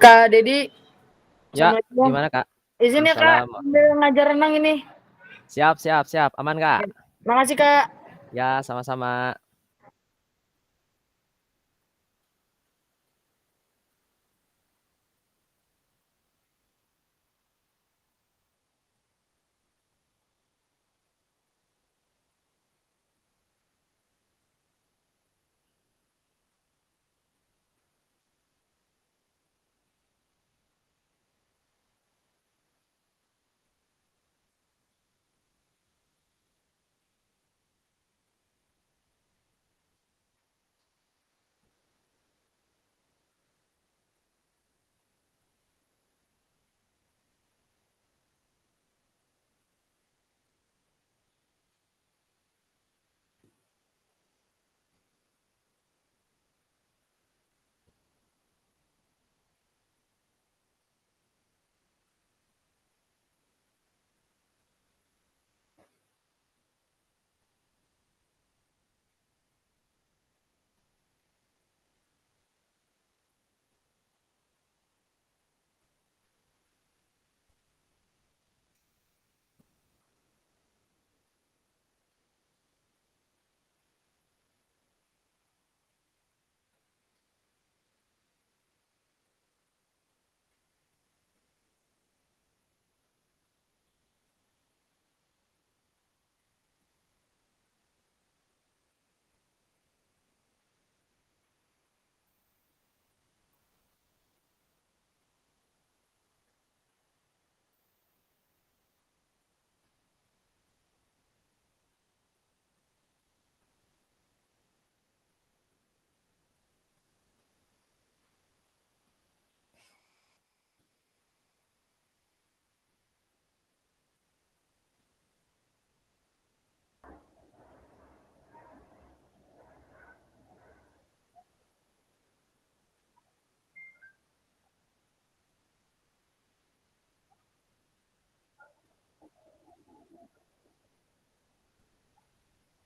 Kak Dedi, Ya, Assalamualaikum. gimana Kak? Izin ya Kak, Waalaikumsalam. sambil ngajar renang ini. Siap, siap, siap. Aman Kak? Makasih Kak. Ya, sama-sama.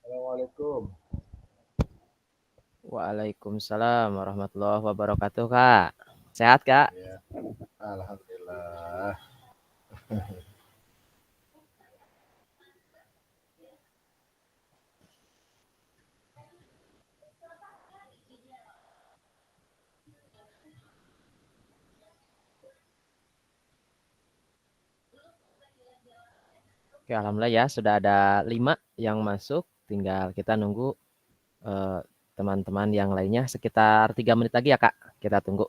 Assalamualaikum. Waalaikumsalam warahmatullahi wabarakatuh Kak. Sehat Kak? Ya, alhamdulillah. Oke, alhamdulillah ya sudah ada 5 yang masuk. Tinggal kita nunggu eh, teman-teman yang lainnya sekitar 3 menit lagi ya Kak. Kita tunggu.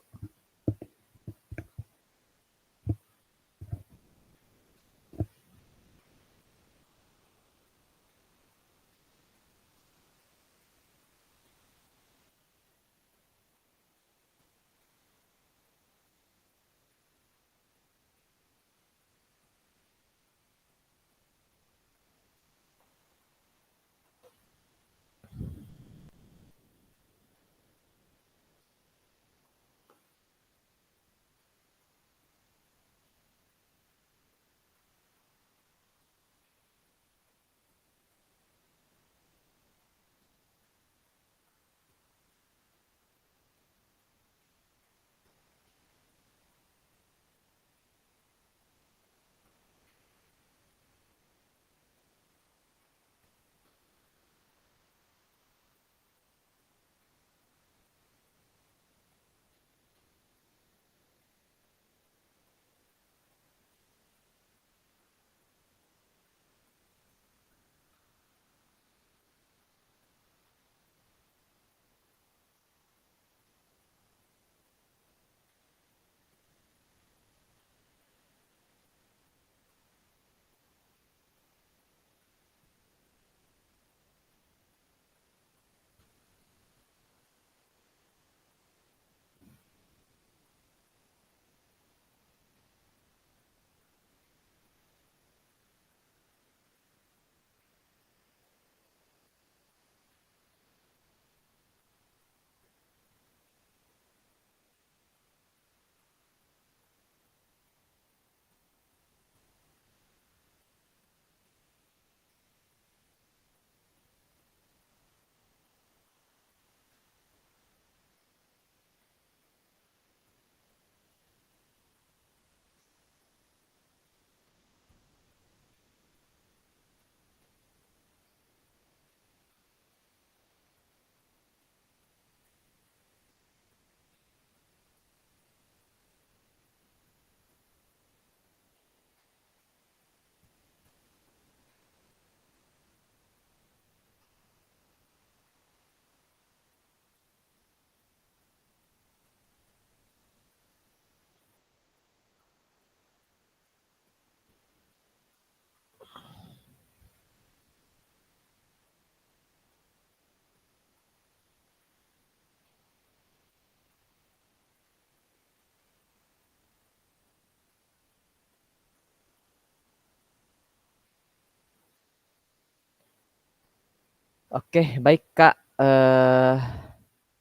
Oke, baik Kak.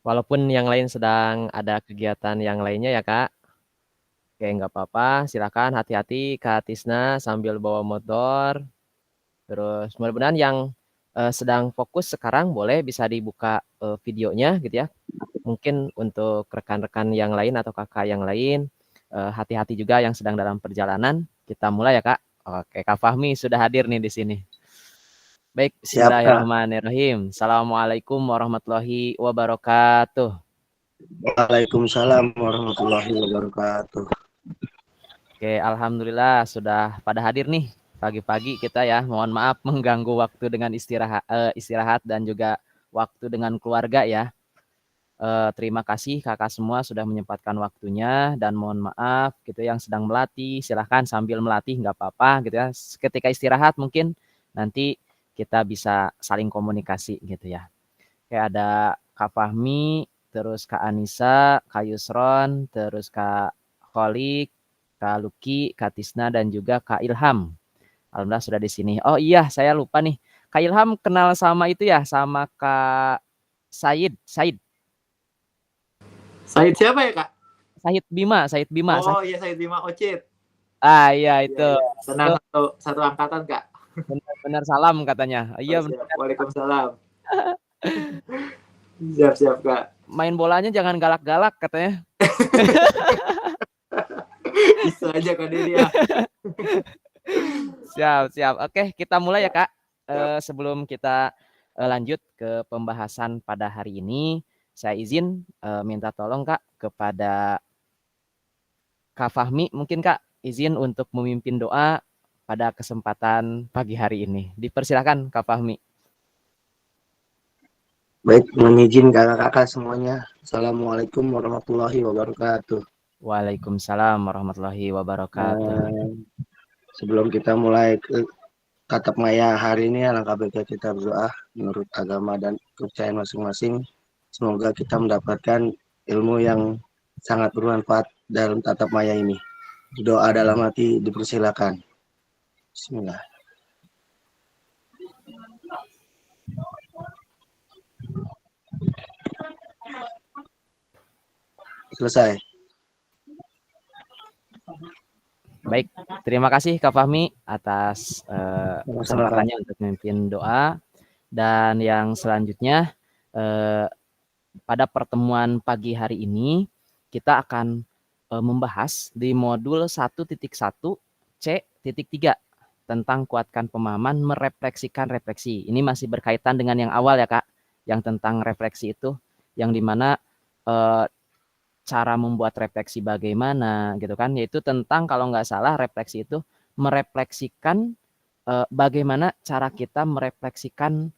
Walaupun yang lain sedang ada kegiatan yang lainnya ya Kak. Oke, nggak apa-apa. Silakan hati-hati Kak Tisna sambil bawa motor. Terus mudah-mudahan yang sedang fokus sekarang boleh bisa dibuka videonya gitu ya. Mungkin untuk rekan-rekan yang lain atau kakak yang lain, hati-hati juga yang sedang dalam perjalanan. Kita mulai ya Kak. Oke, Kak Fahmi sudah hadir nih di sini. Baik, Siap, Kak. bismillahirrahmanirrahim. Assalamualaikum warahmatullahi wabarakatuh. Waalaikumsalam warahmatullahi wabarakatuh. Oke, alhamdulillah sudah pada hadir nih pagi-pagi kita ya. Mohon maaf mengganggu waktu dengan istirahat dan juga waktu dengan keluarga ya. Terima kasih kakak semua sudah menyempatkan waktunya dan mohon maaf gitu yang sedang melatih silahkan sambil melatih nggak apa-apa gitu ya. Ketika istirahat mungkin nanti kita bisa saling komunikasi gitu ya. Kayak ada Kak Fahmi, terus Kak Anissa, Kak Yusron, terus Kak Kholik, Kak Luki, Kak Tisna, dan juga Kak Ilham. Alhamdulillah sudah di sini. Oh iya, saya lupa nih. Kak Ilham kenal sama itu ya, sama Kak Said. Said siapa ya, Kak? Said Bima. Oh iya, Said Bima Ocit. Ah iya itu. Iya, iya. Tenang, satu angkatan, Kak. Benar salam katanya. Iya benar. Waalaikumsalam. Siap, Kak. Main bolanya jangan galak-galak katanya. Bisa aja Kak Diri ya. Siap. Oke, kita mulai ya Kak. Sebelum kita lanjut ke pembahasan pada hari ini, saya izin minta tolong Kak kepada Kak Fahmi. Mungkin Kak izin untuk memimpin doa pada kesempatan pagi hari ini. Dipersilakan Kak Fahmi. Baik, mengizin kakak-kakak semuanya. Assalamualaikum warahmatullahi wabarakatuh. Waalaikumsalam warahmatullahi wabarakatuh. Sebelum kita mulai ke tatap maya hari ini, alangkah baiknya kita berdoa menurut agama dan kepercayaan masing-masing. Semoga kita mendapatkan ilmu yang sangat bermanfaat dalam tatap maya ini. Doa dalam hati dipersilakan. Bismillah. Selesai. Baik, terima kasih Kak Fahmi atas kesempatannya untuk memimpin doa. Dan yang selanjutnya pada pertemuan pagi hari ini kita akan membahas di modul 1.1 C.3 tentang kuatkan pemahaman merefleksikan refleksi. Ini masih berkaitan dengan yang awal ya Kak, yang tentang refleksi itu, yang dimana cara membuat refleksi bagaimana gitu kan, yaitu tentang kalau nggak salah refleksi itu merefleksikan bagaimana cara kita merefleksikan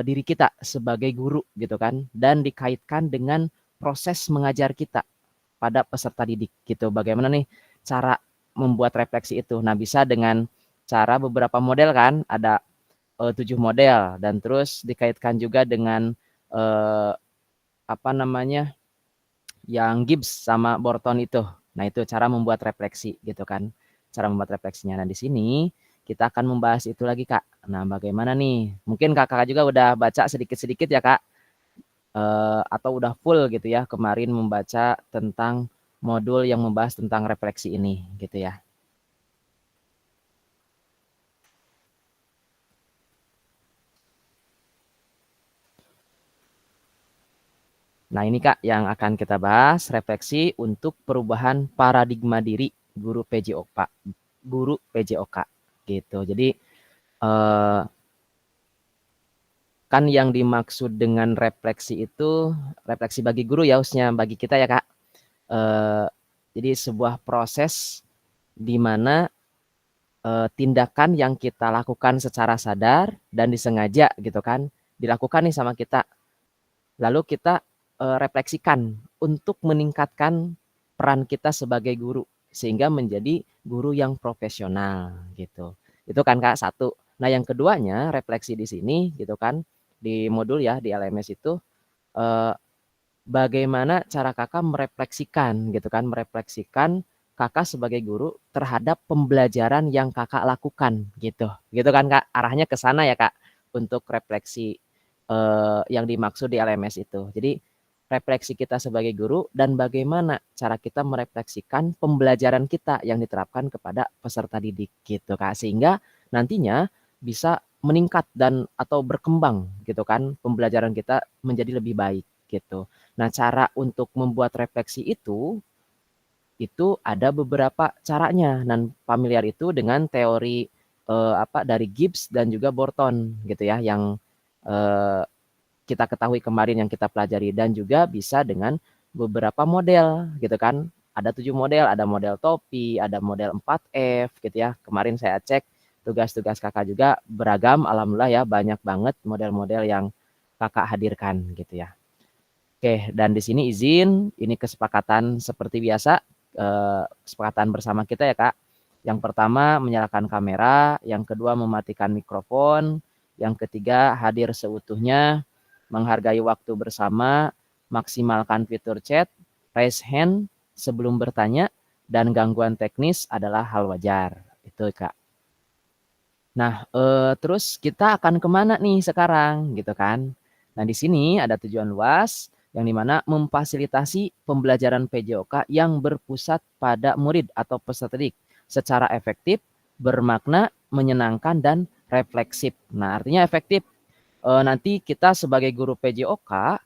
diri kita sebagai guru gitu kan, dan dikaitkan dengan proses mengajar kita pada peserta didik gitu. Bagaimana nih cara membuat refleksi itu? Nah bisa dengan cara beberapa model kan, ada 7 model dan terus dikaitkan juga dengan yang Gibbs sama Borton itu. Nah, itu cara membuat refleksi gitu kan. Cara membuat refleksinya. Nah, di sini kita akan membahas itu lagi, Kak. Nah, bagaimana nih? Mungkin Kakak juga udah baca sedikit-sedikit ya, Kak. Atau udah full gitu ya kemarin membaca tentang modul yang membahas tentang refleksi ini gitu ya. Nah ini Kak yang akan kita bahas, refleksi untuk perubahan paradigma diri guru PJOK gitu. Jadi kan yang dimaksud dengan refleksi itu refleksi bagi guru ya, khususnya bagi kita ya Kak. Jadi sebuah proses di mana tindakan yang kita lakukan secara sadar dan disengaja gitu kan, dilakukan nih sama kita. Lalu kita refleksikan untuk meningkatkan peran kita sebagai guru sehingga menjadi guru yang profesional gitu. Itu kan Kak satu. Nah yang keduanya refleksi di sini gitu kan di modul ya di LMS itu bagaimana cara Kakak merefleksikan gitu kan, merefleksikan Kakak sebagai guru terhadap pembelajaran yang Kakak lakukan gitu. Gitu kan Kak, arahnya ke sana ya Kak untuk refleksi yang dimaksud di LMS itu. Jadi refleksi kita sebagai guru dan bagaimana cara kita merefleksikan pembelajaran kita yang diterapkan kepada peserta didik gitu Kak. Sehingga nantinya bisa meningkat dan atau berkembang gitu kan pembelajaran kita menjadi lebih baik gitu. Nah, cara untuk membuat refleksi itu ada beberapa caranya dan familiar itu dengan teori dari Gibbs dan juga Borton gitu ya yang eh, kita ketahui kemarin yang kita pelajari dan juga bisa dengan beberapa model gitu kan. Ada 7 model, ada model topi, ada model 4F gitu ya. Kemarin saya cek tugas-tugas kakak juga beragam, alhamdulillah ya banyak banget model-model yang kakak hadirkan gitu ya. Oke, dan di sini izin, ini kesepakatan seperti biasa, kesepakatan bersama kita ya Kak. Yang pertama menyalakan kamera, yang kedua mematikan mikrofon, yang ketiga hadir seutuhnya, menghargai waktu bersama, maksimalkan fitur chat, raise hand sebelum bertanya, dan gangguan teknis adalah hal wajar. Itu Kak. Nah, terus kita akan kemana nih sekarang gitu kan. Nah, di sini ada tujuan luas yang dimana memfasilitasi pembelajaran PJOK yang berpusat pada murid atau peserta didik secara efektif, bermakna, menyenangkan, dan refleksif. Nah, artinya efektif. Nanti kita sebagai guru PJOK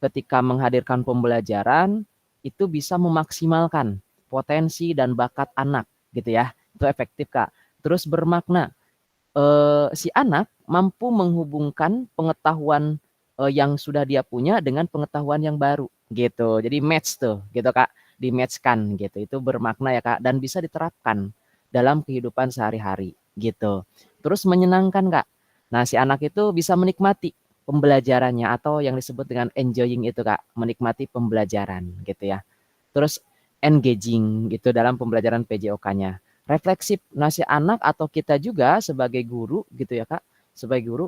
ketika menghadirkan pembelajaran itu bisa memaksimalkan potensi dan bakat anak gitu ya. Itu efektif Kak. Terus bermakna, si anak mampu menghubungkan pengetahuan yang sudah dia punya dengan pengetahuan yang baru gitu. Jadi match tuh gitu Kak, di-match-kan gitu. Itu bermakna ya Kak dan bisa diterapkan dalam kehidupan sehari-hari gitu. Terus menyenangkan Kak. Nah, si anak itu bisa menikmati pembelajarannya atau yang disebut dengan enjoying itu Kak, menikmati pembelajaran gitu ya. Terus engaging gitu dalam pembelajaran PJOK-nya. Refleksif, nah si anak atau kita juga sebagai guru gitu ya Kak, sebagai guru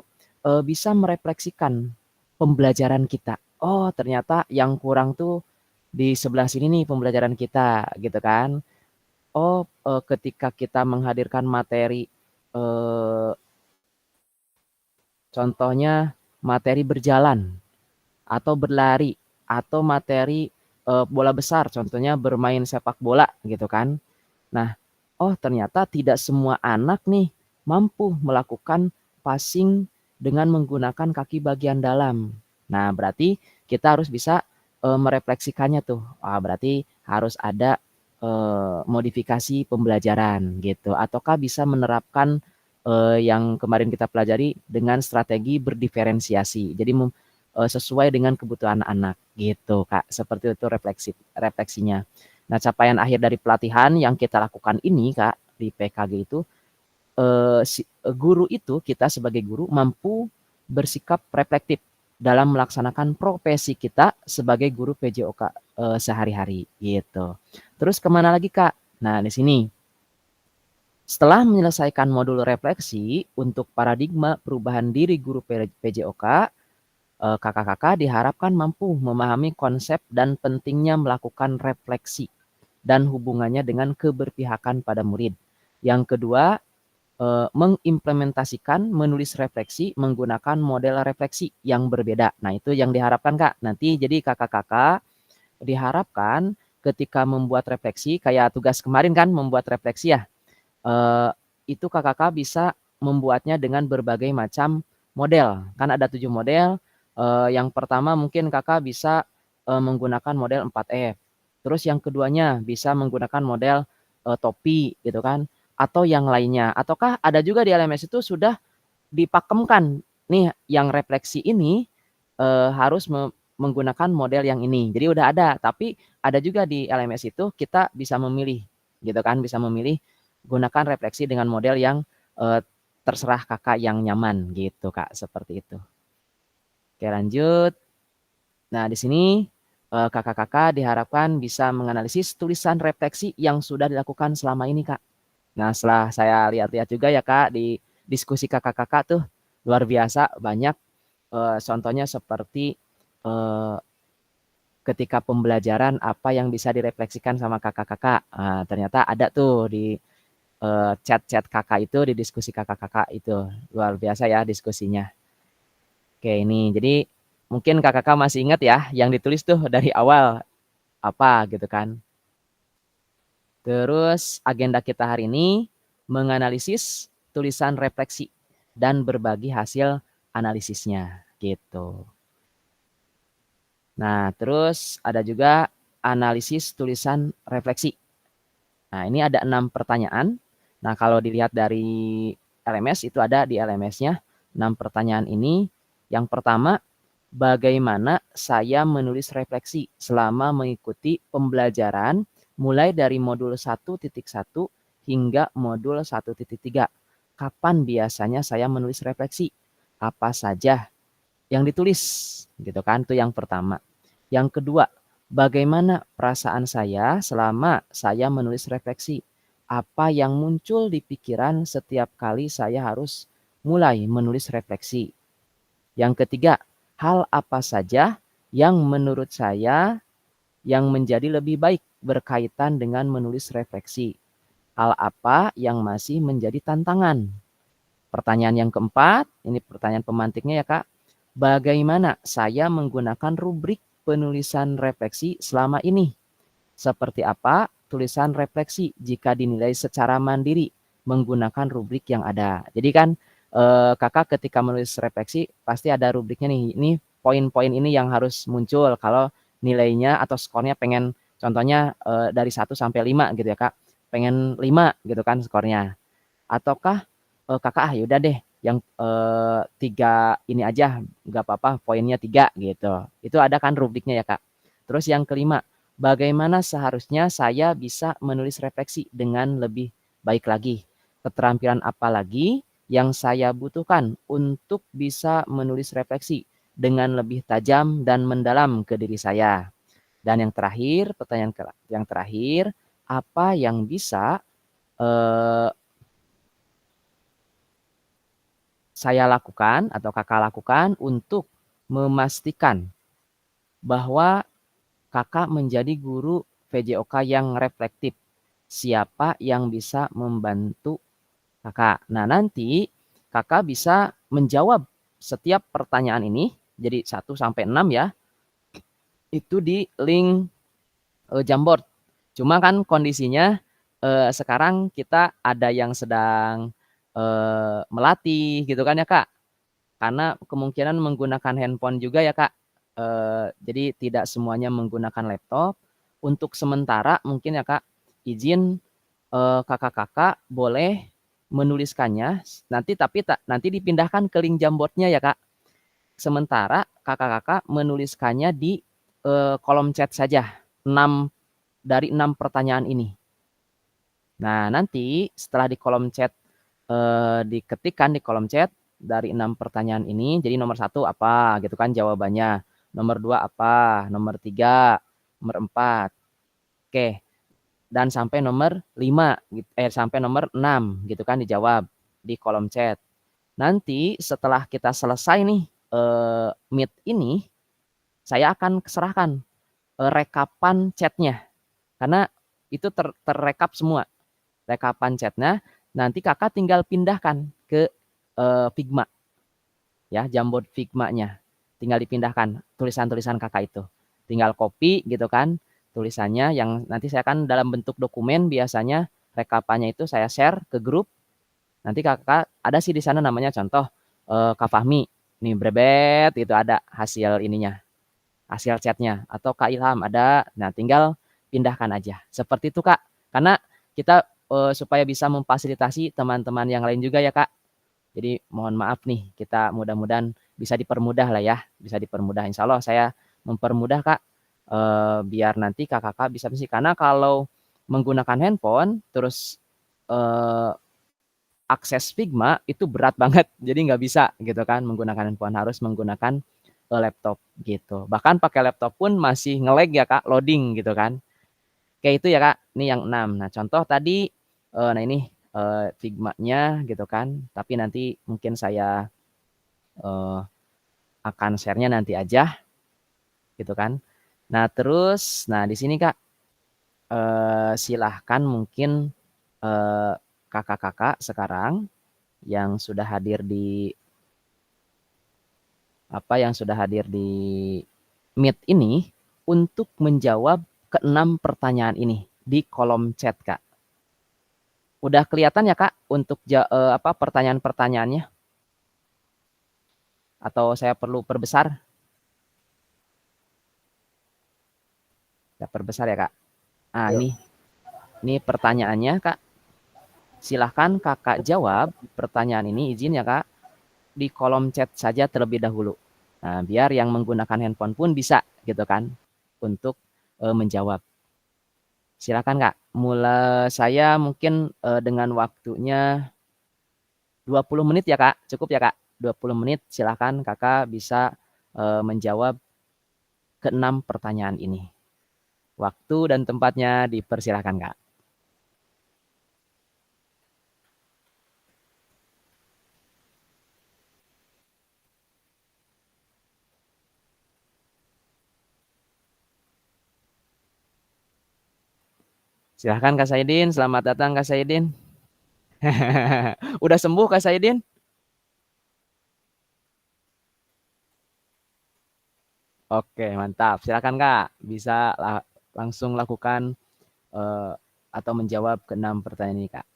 bisa merefleksikan pembelajaran kita. Oh, ternyata yang kurang tuh di sebelah sini nih pembelajaran kita gitu kan. Oh, ketika kita menghadirkan materi contohnya materi berjalan atau berlari atau materi bola besar, contohnya bermain sepak bola gitu kan. Nah, oh ternyata tidak semua anak nih mampu melakukan passing dengan menggunakan kaki bagian dalam. Nah, berarti kita harus bisa merefleksikannya tuh. Berarti harus ada modifikasi pembelajaran gitu. Ataukah bisa menerapkan yang kemarin kita pelajari dengan strategi berdiferensiasi. Jadi sesuai dengan kebutuhan anak gitu Kak. Seperti itu refleksinya. Nah, capaian akhir dari pelatihan yang kita lakukan ini Kak di PKG itu guru itu kita sebagai guru mampu bersikap reflektif dalam melaksanakan profesi kita sebagai guru PJOK sehari-hari gitu. Terus kemana lagi Kak? Nah, di sini setelah menyelesaikan modul refleksi untuk paradigma perubahan diri guru PJOK, kakak-kakak diharapkan mampu memahami konsep dan pentingnya melakukan refleksi dan hubungannya dengan keberpihakan pada murid. Yang kedua, mengimplementasikan menulis refleksi menggunakan model refleksi yang berbeda. Nah, itu yang diharapkan Kak. Nanti jadi kakak-kakak diharapkan ketika membuat refleksi, kayak tugas kemarin kan membuat refleksi ya, itu kakak-kakak bisa membuatnya dengan berbagai macam model. Kan ada 7 model. Yang pertama mungkin kakak bisa menggunakan model 4F. Terus yang keduanya bisa menggunakan model topi gitu kan. Atau yang lainnya. Ataukah ada juga di LMS itu sudah dipakemkan nih yang refleksi ini harus menggunakan model yang ini. Jadi udah ada. Tapi ada juga di LMS itu kita bisa memilih gitu kan. Bisa memilih gunakan refleksi dengan model yang terserah kakak yang nyaman gitu Kak, seperti itu. Oke, lanjut. Nah, di sini kakak-kakak diharapkan bisa menganalisis tulisan refleksi yang sudah dilakukan selama ini Kak. Nah, setelah saya lihat-lihat juga ya Kak di diskusi kakak-kakak tuh luar biasa banyak contohnya seperti ketika pembelajaran apa yang bisa direfleksikan sama kakak-kakak. Ternyata ada tuh di chat-chat kakak itu, di diskusi kakak-kakak itu. Luar biasa ya diskusinya. Oke, Oke, ini jadi mungkin kakak-kakak masih ingat ya yang ditulis tuh dari awal apa gitu kan. Terus agenda kita hari ini menganalisis tulisan refleksi dan berbagi hasil analisisnya gitu. Nah, terus ada juga analisis tulisan refleksi. Nah, ini ada 6 pertanyaan. Nah, kalau dilihat dari LMS itu ada di LMS-nya 6 pertanyaan ini. Yang pertama, bagaimana saya menulis refleksi selama mengikuti pembelajaran mulai dari modul 1.1 hingga modul 1.3. Kapan biasanya saya menulis refleksi? Apa saja yang ditulis? Gitu kan, itu yang pertama. Yang kedua, bagaimana perasaan saya selama saya menulis refleksi? Apa yang muncul di pikiran setiap kali saya harus mulai menulis refleksi? Yang ketiga, hal apa saja yang menurut saya yang menjadi lebih baik berkaitan dengan menulis refleksi? Hal apa yang masih menjadi tantangan? Pertanyaan yang keempat, ini pertanyaan pemantiknya ya Kak. Bagaimana saya menggunakan rubrik penulisan refleksi selama ini? Seperti apa tulisan refleksi jika dinilai secara mandiri menggunakan rubrik yang ada? Jadi kan kakak ketika menulis refleksi pasti ada rubriknya nih. Ini poin-poin ini yang harus muncul kalau nilainya atau skornya pengen contohnya dari 1 sampai 5 gitu ya Kak. Pengen 5 gitu kan skornya. Ataukah kakak yaudah deh yang 3 ini aja nggak apa-apa poinnya 3 gitu. Itu ada kan rubriknya ya Kak. Terus yang kelima, bagaimana seharusnya saya bisa menulis refleksi dengan lebih baik lagi? Keterampilan apa lagi yang saya butuhkan untuk bisa menulis refleksi dengan lebih tajam dan mendalam ke diri saya? Dan yang terakhir, pertanyaan yang terakhir, apa yang bisa saya lakukan atau kakak lakukan untuk memastikan bahwa kakak menjadi guru VJOK yang reflektif? Siapa yang bisa membantu kakak? Nah, nanti kakak bisa menjawab setiap pertanyaan ini, jadi 1 sampai 6 ya, itu di link Jamboard. Cuma kan kondisinya sekarang kita ada yang sedang melatih gitu kan ya Kak. Karena kemungkinan menggunakan handphone juga ya Kak. Jadi tidak semuanya menggunakan laptop. Untuk sementara mungkin ya Kak, izin kakak-kakak boleh menuliskannya nanti dipindahkan ke link Jamboardnya ya Kak. Sementara kakak-kakak menuliskannya di kolom chat saja. 6 dari 6 pertanyaan ini. Nah, nanti setelah di kolom chat diketikkan di kolom chat dari 6 pertanyaan ini, jadi nomor 1 apa gitu kan jawabannya. Nomor 2 apa, nomor 3, nomor 4. Oke. Dan sampai nomor 5 sampai nomor 6 gitu kan dijawab di kolom chat. Nanti setelah kita selesai nih meet ini, saya akan serahkan rekapan chatnya. Karena itu terrekap semua. Rekapan chatnya, nanti kakak tinggal pindahkan ke Figma. Ya, Jamboard Figma-nya. Tinggal dipindahkan tulisan-tulisan kakak itu. Tinggal copy gitu kan tulisannya yang nanti saya akan dalam bentuk dokumen biasanya rekapannya itu saya share ke grup. Nanti kakak ada sih di sana namanya contoh Kak Fahmi. Nih brebet itu ada hasil ininya. Hasil chatnya atau Kak Ilham ada. Nah, tinggal pindahkan aja. Seperti itu Kak. Karena kita supaya bisa memfasilitasi teman-teman yang lain juga ya Kak. Jadi mohon maaf nih, kita mudah-mudahan bisa dipermudah lah ya. Bisa dipermudah. Insya Allah saya mempermudah Kak. Biar nanti kakak-kakak bisa mengisi. Karena kalau menggunakan handphone, terus akses Figma itu berat banget. Jadi nggak bisa gitu kan menggunakan handphone. Harus menggunakan laptop gitu. Bahkan pakai laptop pun masih nge-lag ya Kak, loading gitu kan. Kayak itu ya Kak, ini yang 6. Nah contoh tadi, nah ini Figma-nya gitu kan, tapi nanti mungkin saya akan share-nya nanti aja gitu kan. Nah terus, nah di sini Kak, silahkan mungkin kakak-kakak sekarang yang sudah hadir di apa yang sudah hadir di Meet ini untuk menjawab ke-6 pertanyaan ini di kolom chat, Kak. Udah kelihatan ya, Kak, untuk pertanyaan-pertanyaannya? Atau saya perlu perbesar? Ya, perbesar ya, Kak. Ah, ini pertanyaannya, Kak. Silahkan Kakak jawab pertanyaan ini, izin ya, Kak, di kolom chat saja terlebih dahulu. Nah, biar yang menggunakan handphone pun bisa gitu kan untuk menjawab. Silakan Kak. Mulai saya mungkin dengan waktunya 20 menit ya Kak. Cukup ya Kak? 20 menit silakan Kakak bisa menjawab ke-6 pertanyaan ini. Waktu dan tempatnya dipersilakan Kak. Silahkan Kak Saidin, selamat datang Kak Saidin. Udah sembuh Kak Saidin? Oke, mantap. Silakan Kak, bisa langsung lakukan atau menjawab ke-6 pertanyaan ini Kak.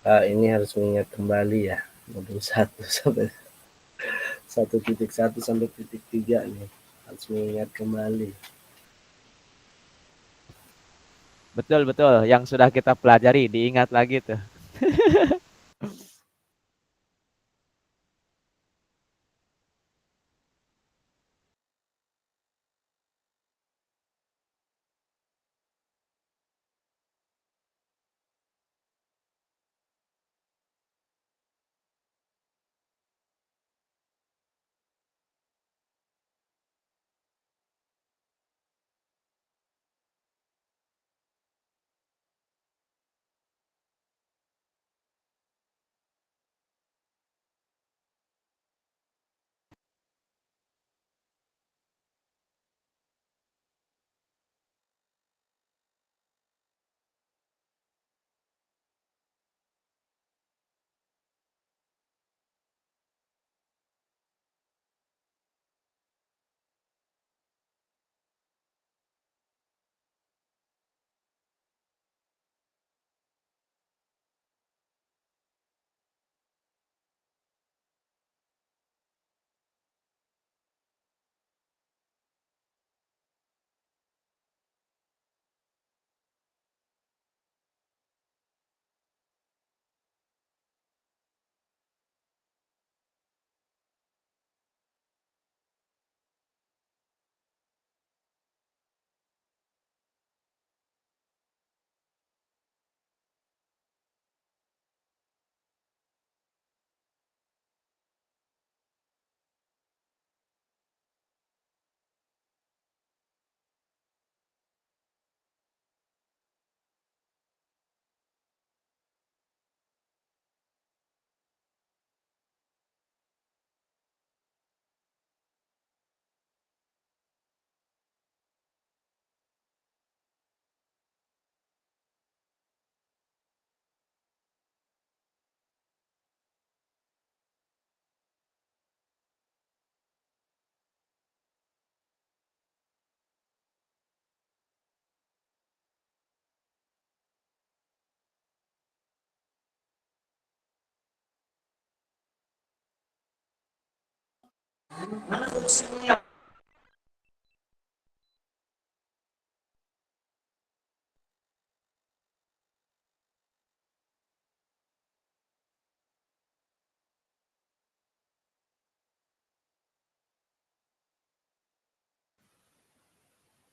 Ini harus mengingat kembali ya modul 1 sampai 1.1 sampai 3 nih harus mengingat kembali. Betul, betul. Yang sudah kita pelajari, diingat lagi tuh.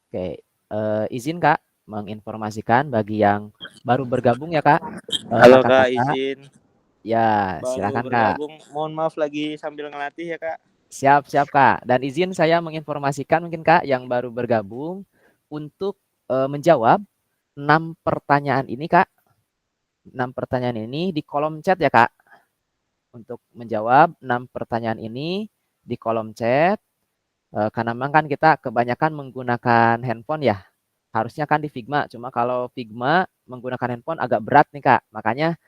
Oke, izin Kak menginformasikan bagi yang baru bergabung ya Kak. Halo Kak, Kakak-kakak. izin. Ya, Baru silakan Kak. bergabung. Mohon maaf lagi sambil ngelatih ya Kak. Siap, siap Kak. Dan izin saya menginformasikan mungkin Kak yang baru bergabung untuk menjawab 6 pertanyaan ini Kak. 6 pertanyaan ini di kolom chat ya Kak. Untuk menjawab 6 pertanyaan ini di kolom chat. Karena memang kan kita kebanyakan menggunakan handphone ya. Harusnya kan di Figma. Cuma kalau Figma menggunakan handphone agak berat nih Kak. Makanya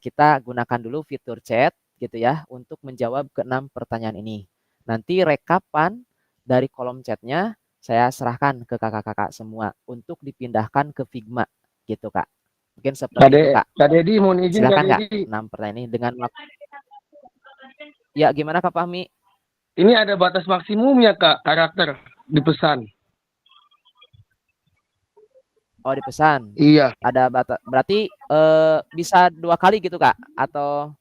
kita gunakan dulu fitur chat gitu ya untuk menjawab ke-6 pertanyaan ini. Nanti rekapan dari kolom chatnya saya serahkan ke kakak-kakak semua untuk dipindahkan ke Figma gitu Kak. Mungkin seperti itu Kak. Kak Dedi mohon izin Kak Silakan Kak. Dedi. 6 pertanyaan ini dengan ya gimana Kak Fahmi? Ini ada batas maksimumnya Kak karakter di pesan. Oh dipesan. Iya, Ada batas. Berarti bisa 2 kali gitu Kak? Atau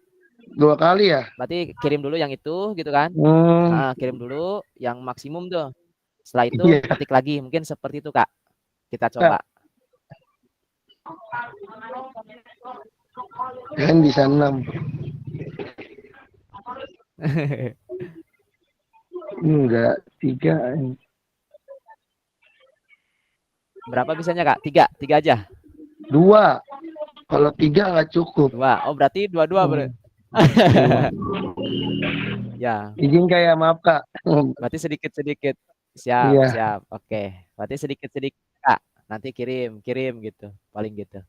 2 kali ya. berarti kirim dulu yang itu gitu kan? Kirim dulu yang maksimum tuh. Setelah itu Iya. ketik lagi. Mungkin seperti itu Kak. Kita coba. Kan bisa 6. Enggak, 3. Berapa bisanya Kak? 3? 3 aja? 2. Kalau 3 nggak cukup. 2. Oh berarti 2-2 Ya. Izin Kak ya, maaf Kak. Berarti sedikit-sedikit. Siap, Iya. siap. Oke. Berarti sedikit-sedikit Kak. Nanti kirim gitu. Paling gitu.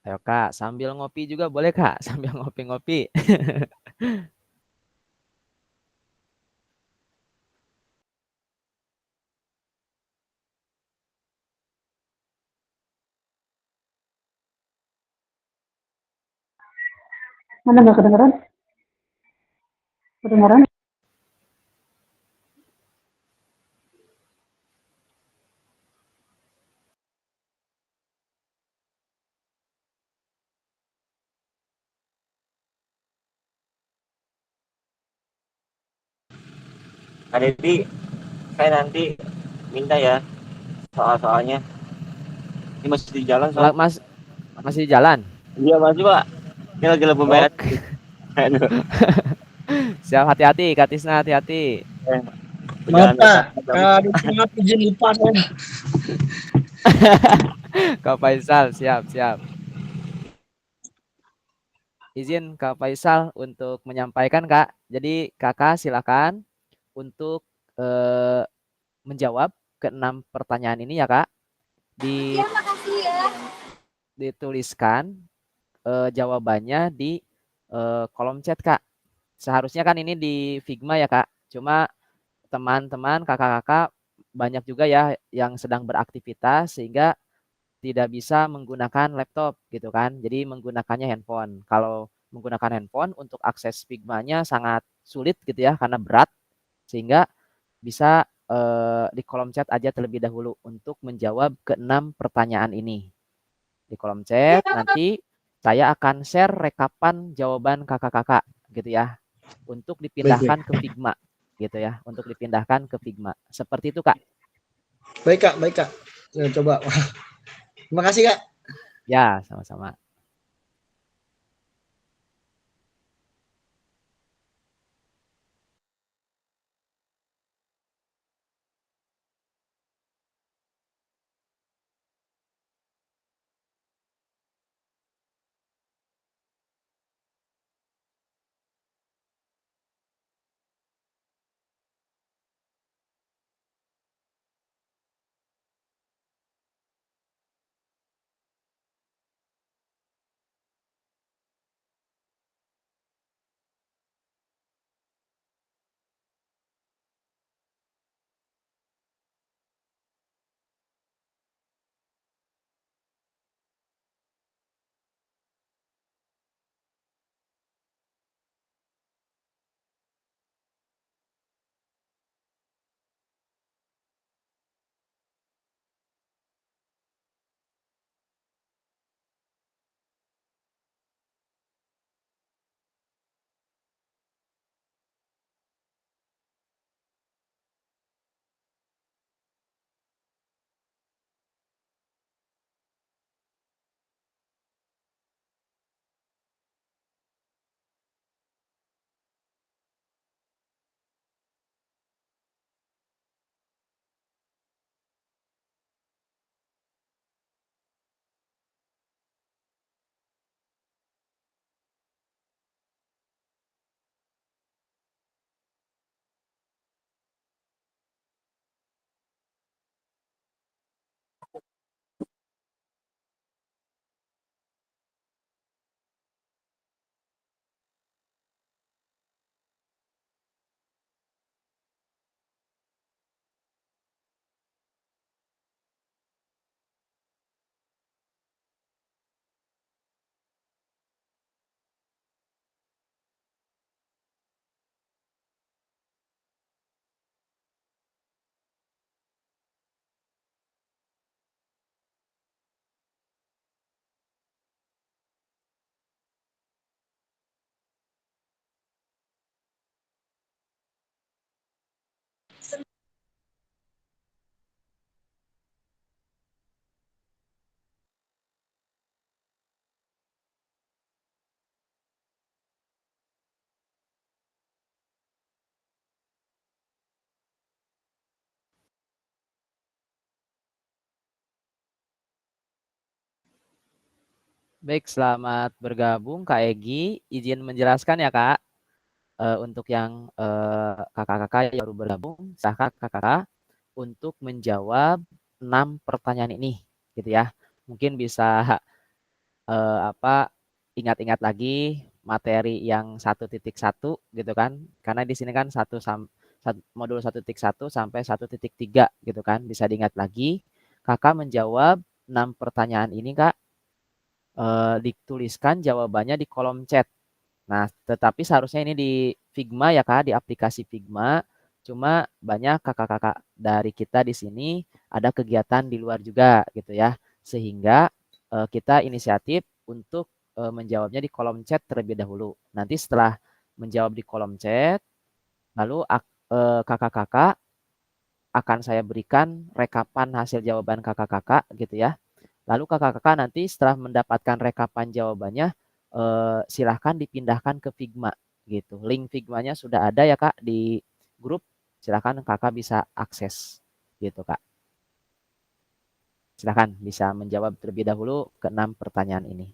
Ayo Kak, sambil ngopi juga boleh Kak? Sambil ngopi-ngopi. Mana nggak kedengeran? Kedengeran? Kak Dedi, saya nanti minta ya soal-soalnya. Ini masih di jalan soal. Mas masih di jalan? Iya masih Pak. Ini lagi pembayaran. Siap, hati-hati Kak Tisna, hati-hati. Maaf Kak, maaf izin lupa saya. Kak Faisal, siap. Izin Kak Faisal untuk menyampaikan Kak. Jadi Kakak silakan untuk menjawab ke-6 pertanyaan ini ya Kak. Dituliskan jawabannya di kolom chat Kak. Seharusnya kan ini di Figma ya Kak. Cuma teman-teman kakak-kakak banyak juga ya yang sedang beraktivitas sehingga tidak bisa menggunakan laptop gitu kan. Jadi menggunakannya handphone. Kalau menggunakan handphone untuk akses Figma-nya sangat sulit gitu ya karena berat. Sehingga bisa di kolom chat aja terlebih dahulu untuk menjawab ke-6 pertanyaan ini. Di kolom chat nanti saya akan share rekapan jawaban kakak-kakak gitu ya, untuk dipindahkan ke Figma gitu ya, untuk dipindahkan ke Figma. Seperti itu, Kak. Baik Kak, baik Kak. Saya coba. Terima kasih Kak. Ya, sama-sama. Baik, selamat bergabung Kak Egi. Izin menjelaskan ya Kak, untuk yang kakak-kakak yang baru bergabung, silahkan kakak-kakak untuk menjawab 6 pertanyaan ini, gitu ya. Mungkin bisa apa ingat-ingat lagi materi yang 1.1 gitu kan, karena di sini kan modul 1.1 sampai 1.3 gitu kan, bisa diingat lagi. Kakak menjawab 6 pertanyaan ini Kak, dituliskan jawabannya di kolom chat. Nah, tetapi seharusnya ini di Figma ya Kak, di aplikasi Figma. Cuma banyak kakak-kakak dari kita di sini ada kegiatan di luar juga gitu ya. Sehingga kita inisiatif untuk menjawabnya di kolom chat terlebih dahulu. Nanti setelah menjawab di kolom chat, lalu kakak-kakak akan saya berikan rekapan hasil jawaban kakak-kakak gitu ya. Lalu kakak-kakak nanti setelah mendapatkan rekapan jawabannya, silahkan dipindahkan ke Figma gitu. Link Figmanya sudah ada ya Kak di grup, silahkan kakak bisa akses gitu Kak. Silahkan bisa menjawab terlebih dahulu ke 6 pertanyaan ini.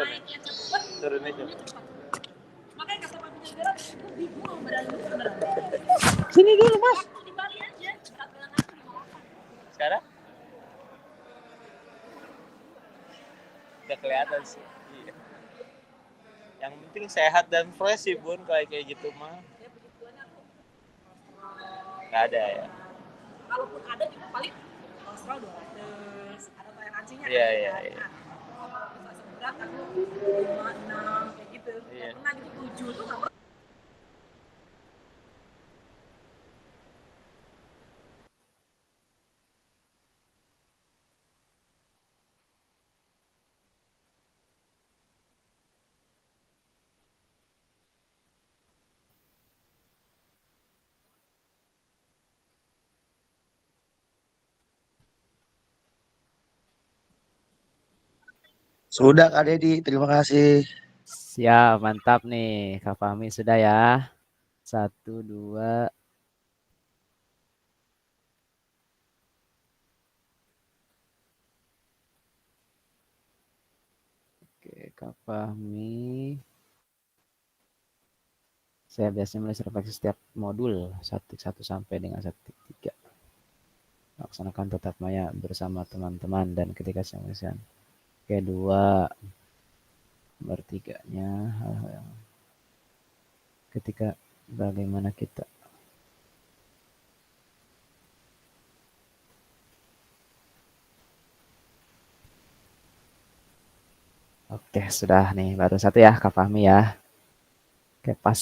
turun ya. Turun aja. Sini dulu mas. Sekarang? Udah kelihatan sih. Iya. Yang penting sehat dan fresh sih bun, kayak gitu mah. Nggak ada ya. Kalaupun ada juga paling kolesterol 200, ada toleransinya. Iya iya iya. Asam berat aku 5, 6 kayak gitu. Iya. Pernah gitu 7 tuh nggak. Sudah Kak Dedi, terima kasih. Siap, mantap nih. Kak Fahmi sudah ya. 1, 2. Oke, Kak Fahmi. Saya biasanya menulis refleksi setiap modul 1 sampai dengan 1.3. Laksanakan tetap maya bersama teman-teman dan ketika saya menuliskan. Kedua, bertiganya hal-hal yang ketika bagaimana kita Oke, sudah nih baru 1 ya Kak Fahmi ya. Oke, pas.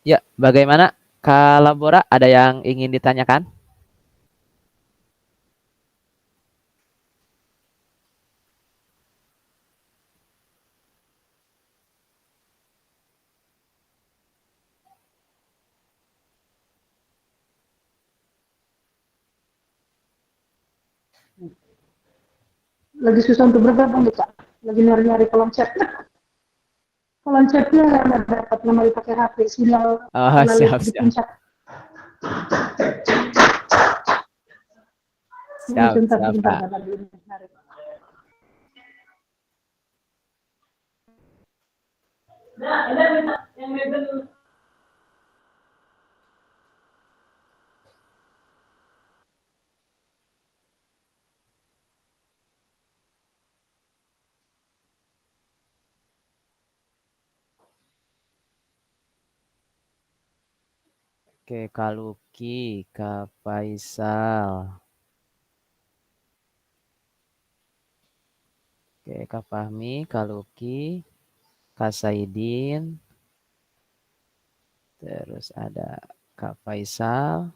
Ya, bagaimana Kak Labora? Ada yang ingin ditanyakan? Lagi susah untuk bergabung nih Kak. Lagi nyari-nyari kolom chat. Kolom chatnya nggak dapat, nomor pakai HP. Sinyal Oh, terlalu siap, di siap. puncak. Siap, Sebentar, siap, sebentar, Kak. sebentar dulu. Nah, ada yang label. Oke, Kak Luki, Kak Faisal. Oke, Kak Fahmi, Kak Luki, Kak Saidin. Terus ada Kak Faisal.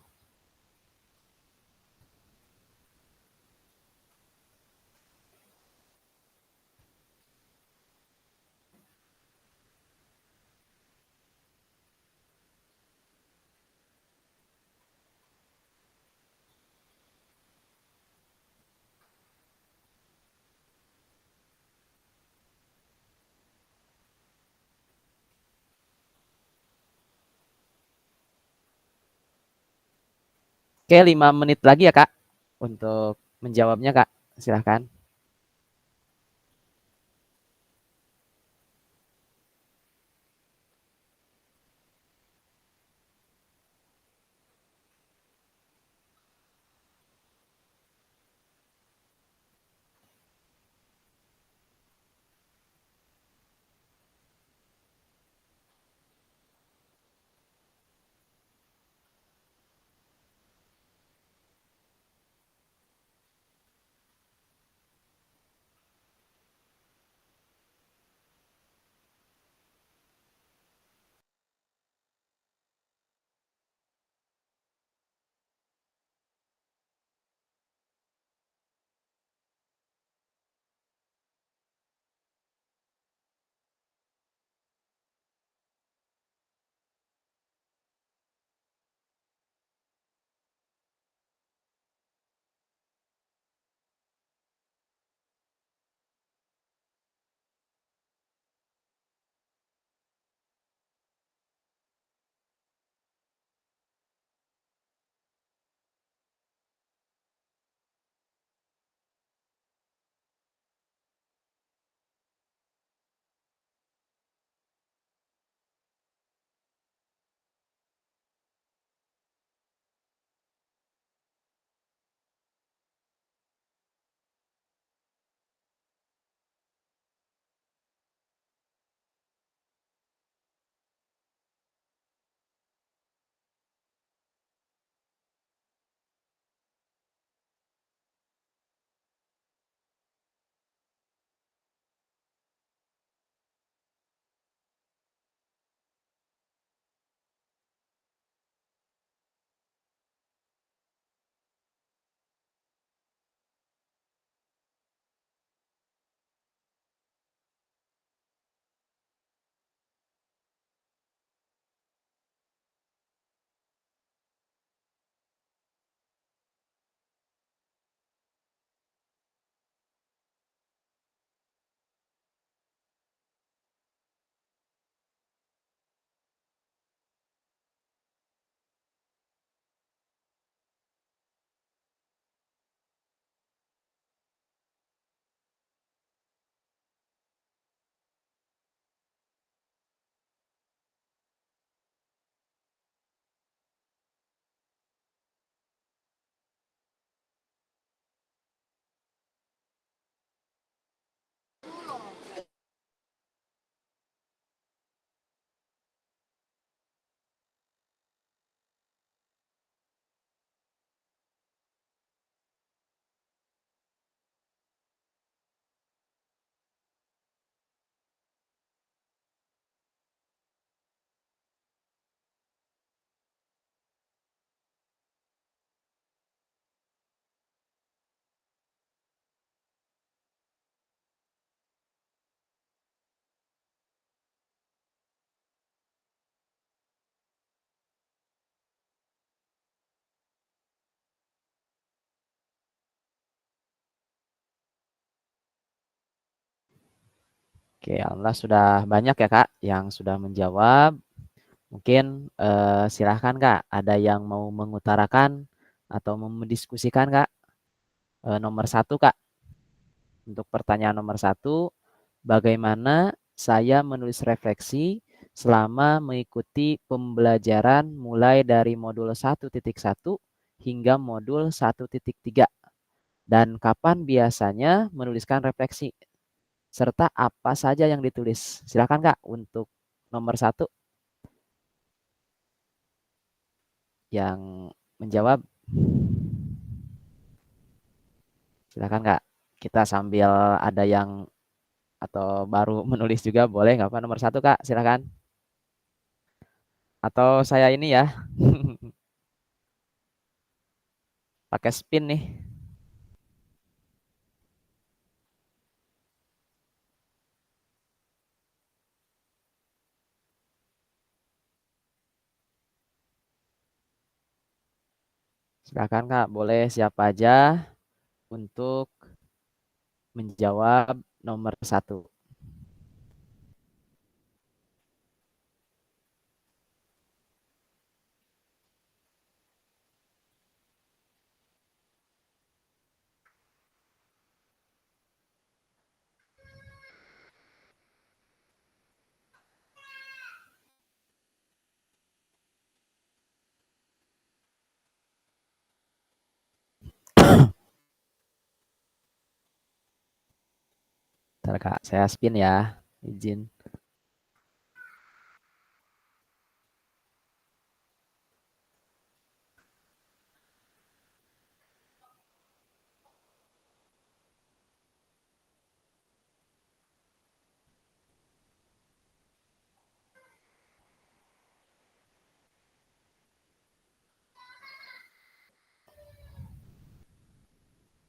Oke, 5 menit lagi ya, Kak, untuk menjawabnya, Kak. Silahkan. Oke, alhamdulillah sudah banyak ya Kak yang sudah menjawab. Mungkin silahkan Kak, ada yang mau mengutarakan atau mendiskusikan Kak? Nomor 1 Kak, untuk pertanyaan nomor 1, bagaimana saya menulis refleksi selama mengikuti pembelajaran mulai dari modul 1.1 hingga modul 1.3, dan kapan biasanya menuliskan refleksi, serta apa saja yang ditulis. Silakan Kak untuk nomor 1 yang menjawab. Silakan Kak. Kita sambil ada yang atau baru menulis juga boleh nggak apa, nomor 1 Kak, silakan. Atau saya ini ya, pakai spin nih. Silakan Kak, boleh siapa aja untuk menjawab nomor 1. Bentar Kak, saya spin ya, izin.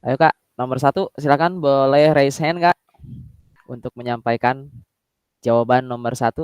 Ayo Kak, nomor 1 silakan boleh raise hand Kak untuk menyampaikan jawaban nomor 1.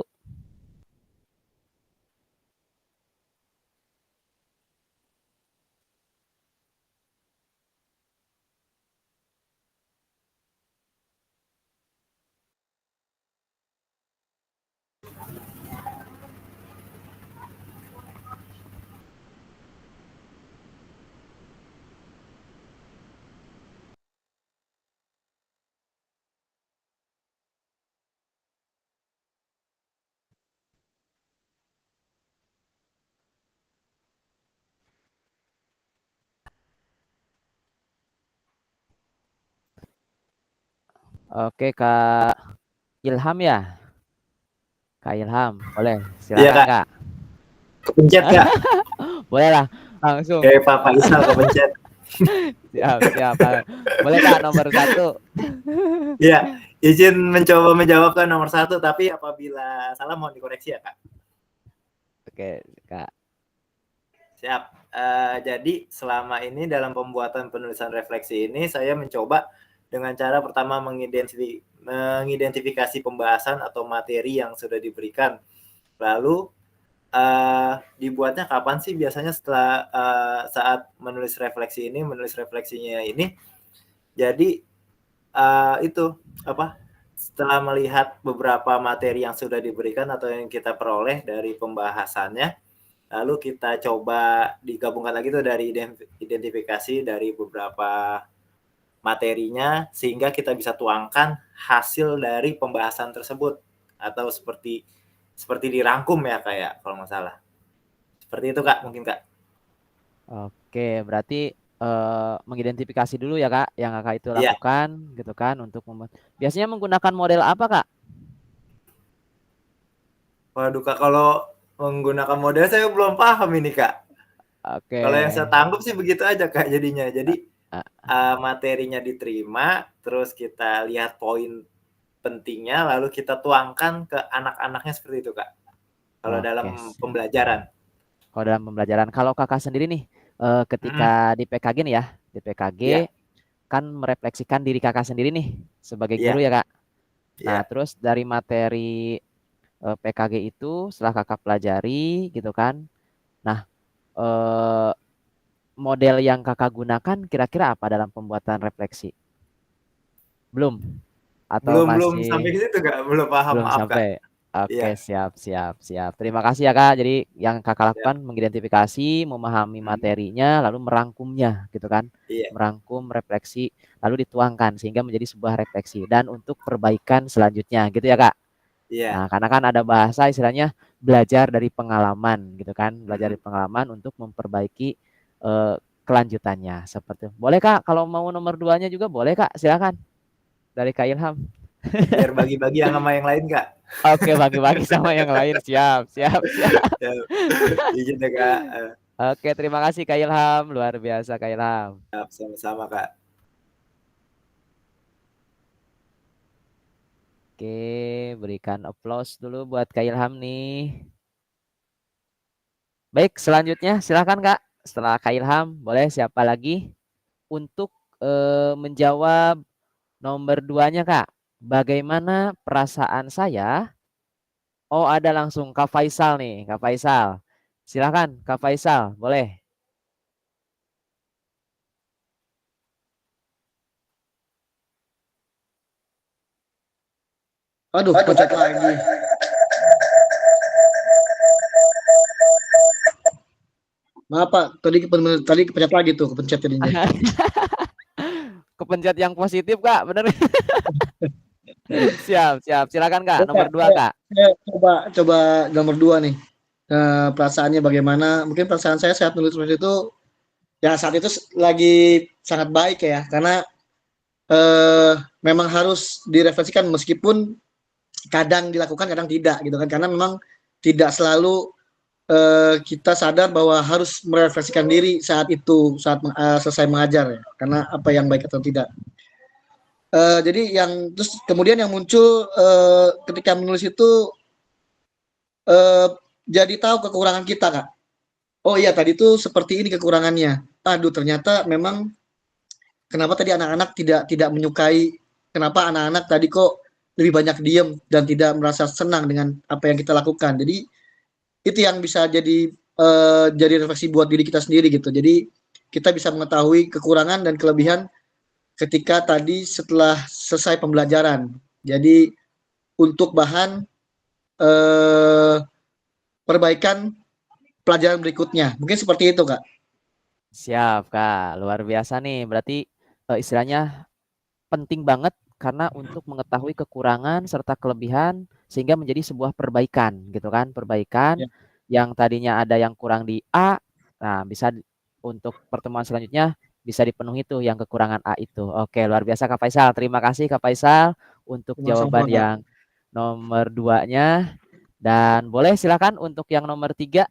Oke Kak Ilham ya? Kak Ilham, boleh Iya, silakan Kak. Kak. Kepencet, Kak. Boleh lah, langsung. Kayak Pak Faisal kepencet. Siap, siap. Boleh Kak nomor 1. Iya, izin mencoba menjawab kan nomor 1, tapi apabila salah mohon dikoreksi ya, Kak. Oke Kak. Siap. Jadi selama ini dalam pembuatan penulisan refleksi ini saya mencoba dengan cara pertama mengidentifikasi pembahasan atau materi yang sudah diberikan. Lalu dibuatnya kapan sih biasanya setelah saat menulis refleksinya ini. Jadi itu apa? Setelah melihat beberapa materi yang sudah diberikan atau yang kita peroleh dari pembahasannya, lalu kita coba digabungkan lagi tuh dari identifikasi dari beberapa materinya sehingga kita bisa tuangkan hasil dari pembahasan tersebut, atau seperti dirangkum ya kayak kalau nggak salah. Seperti itu Kak, mungkin Kak. Oke, berarti mengidentifikasi dulu ya Kak yang Kakak itu Iya. lakukan gitu kan untuk biasanya menggunakan model apa Kak? Waduh Kak, kalau menggunakan model saya belum paham ini Kak. Oke. Kalau yang saya tangkap sih begitu aja Kak jadinya. Jadi materinya diterima, terus kita lihat poin pentingnya, lalu kita tuangkan ke anak-anaknya seperti itu Kak. Kalau dalam pembelajaran. Kalau dalam pembelajaran, kalau Kakak sendiri nih ketika di PKG nih ya, di PKG kan merefleksikan diri Kakak sendiri nih sebagai guru ya Kak. Nah, terus dari materi PKG itu setelah Kakak pelajari gitu kan. Nah, model yang Kakak gunakan kira-kira apa dalam pembuatan refleksi? Belum. Atau Belum masih sampai ke situ Kak, belum paham, belum maaf Kak. sampai? Oke, Iya. siap. Terima kasih ya Kak. Jadi yang Kakak Siap. lakukan mengidentifikasi, memahami materinya, lalu merangkumnya gitu kan. Iya. Merangkum, refleksi, lalu dituangkan sehingga menjadi sebuah refleksi dan untuk perbaikan selanjutnya gitu ya Kak. Iya. Nah, karena kan ada bahasa istilahnya belajar dari pengalaman gitu kan. Belajar dari pengalaman untuk memperbaiki kelanjutannya seperti itu. Boleh Kak, kalau mau nomor 2-nya juga boleh Kak, silakan. Dari Kak Ilham. Biar bagi-bagi yang sama yang lain Kak. Oke, bagi-bagi sama yang lain. Siap. Ya, izin ya Kak. Oke, terima kasih Kak Ilham. Luar biasa Kak Ilham. Siap, sama-sama Kak. Oke, berikan applause dulu buat Kak Ilham nih. Baik, selanjutnya silakan Kak. Setelah Kak Ilham, boleh siapa lagi untuk menjawab nomor 2-nya Kak. Bagaimana perasaan saya? Oh, ada langsung Kak Faisal nih, Kak Faisal. Silakan Kak Faisal, boleh. Aduh, pencet lagi. Maaf Pak, tadi kepencet lagi tuh, kepencet jadinya. Kepencet yang positif Kak, bener. Siap. Silakan Kak, nomor 2 Kak. Saya coba nomor 2 nih. Perasaannya bagaimana? Mungkin perasaan saya saat menulis itu ya saat itu lagi sangat baik ya, karena memang harus direfleksikan meskipun kadang dilakukan, kadang tidak gitu kan, karena memang tidak selalu kita sadar bahwa harus merefleksikan diri saat itu, saat selesai mengajar ya, karena apa yang baik atau tidak. Jadi yang terus kemudian yang muncul ketika menulis itu jadi tahu kekurangan kita Kak. Oh iya tadi itu seperti ini kekurangannya. Aduh ternyata memang kenapa tadi anak-anak tidak menyukai, kenapa anak-anak tadi kok lebih banyak diem dan tidak merasa senang dengan apa yang kita lakukan. Jadi itu yang bisa jadi refleksi buat diri kita sendiri gitu. Jadi kita bisa mengetahui kekurangan dan kelebihan ketika tadi setelah selesai pembelajaran. Jadi untuk bahan perbaikan pelajaran berikutnya. Mungkin seperti itu, Kak. Siap, Kak. Luar biasa nih. Berarti istilahnya penting banget karena untuk mengetahui kekurangan serta kelebihan sehingga menjadi sebuah perbaikan gitu kan. Perbaikan Ya. yang tadinya ada yang kurang di A, nah bisa untuk pertemuan selanjutnya bisa dipenuhi tuh yang kekurangan A itu. Oke, luar biasa Kak Faisal. Terima kasih Kak Faisal untuk Sama-sama, jawaban Kak. yang nomor 2-nya. Dan boleh silakan untuk yang nomor 3.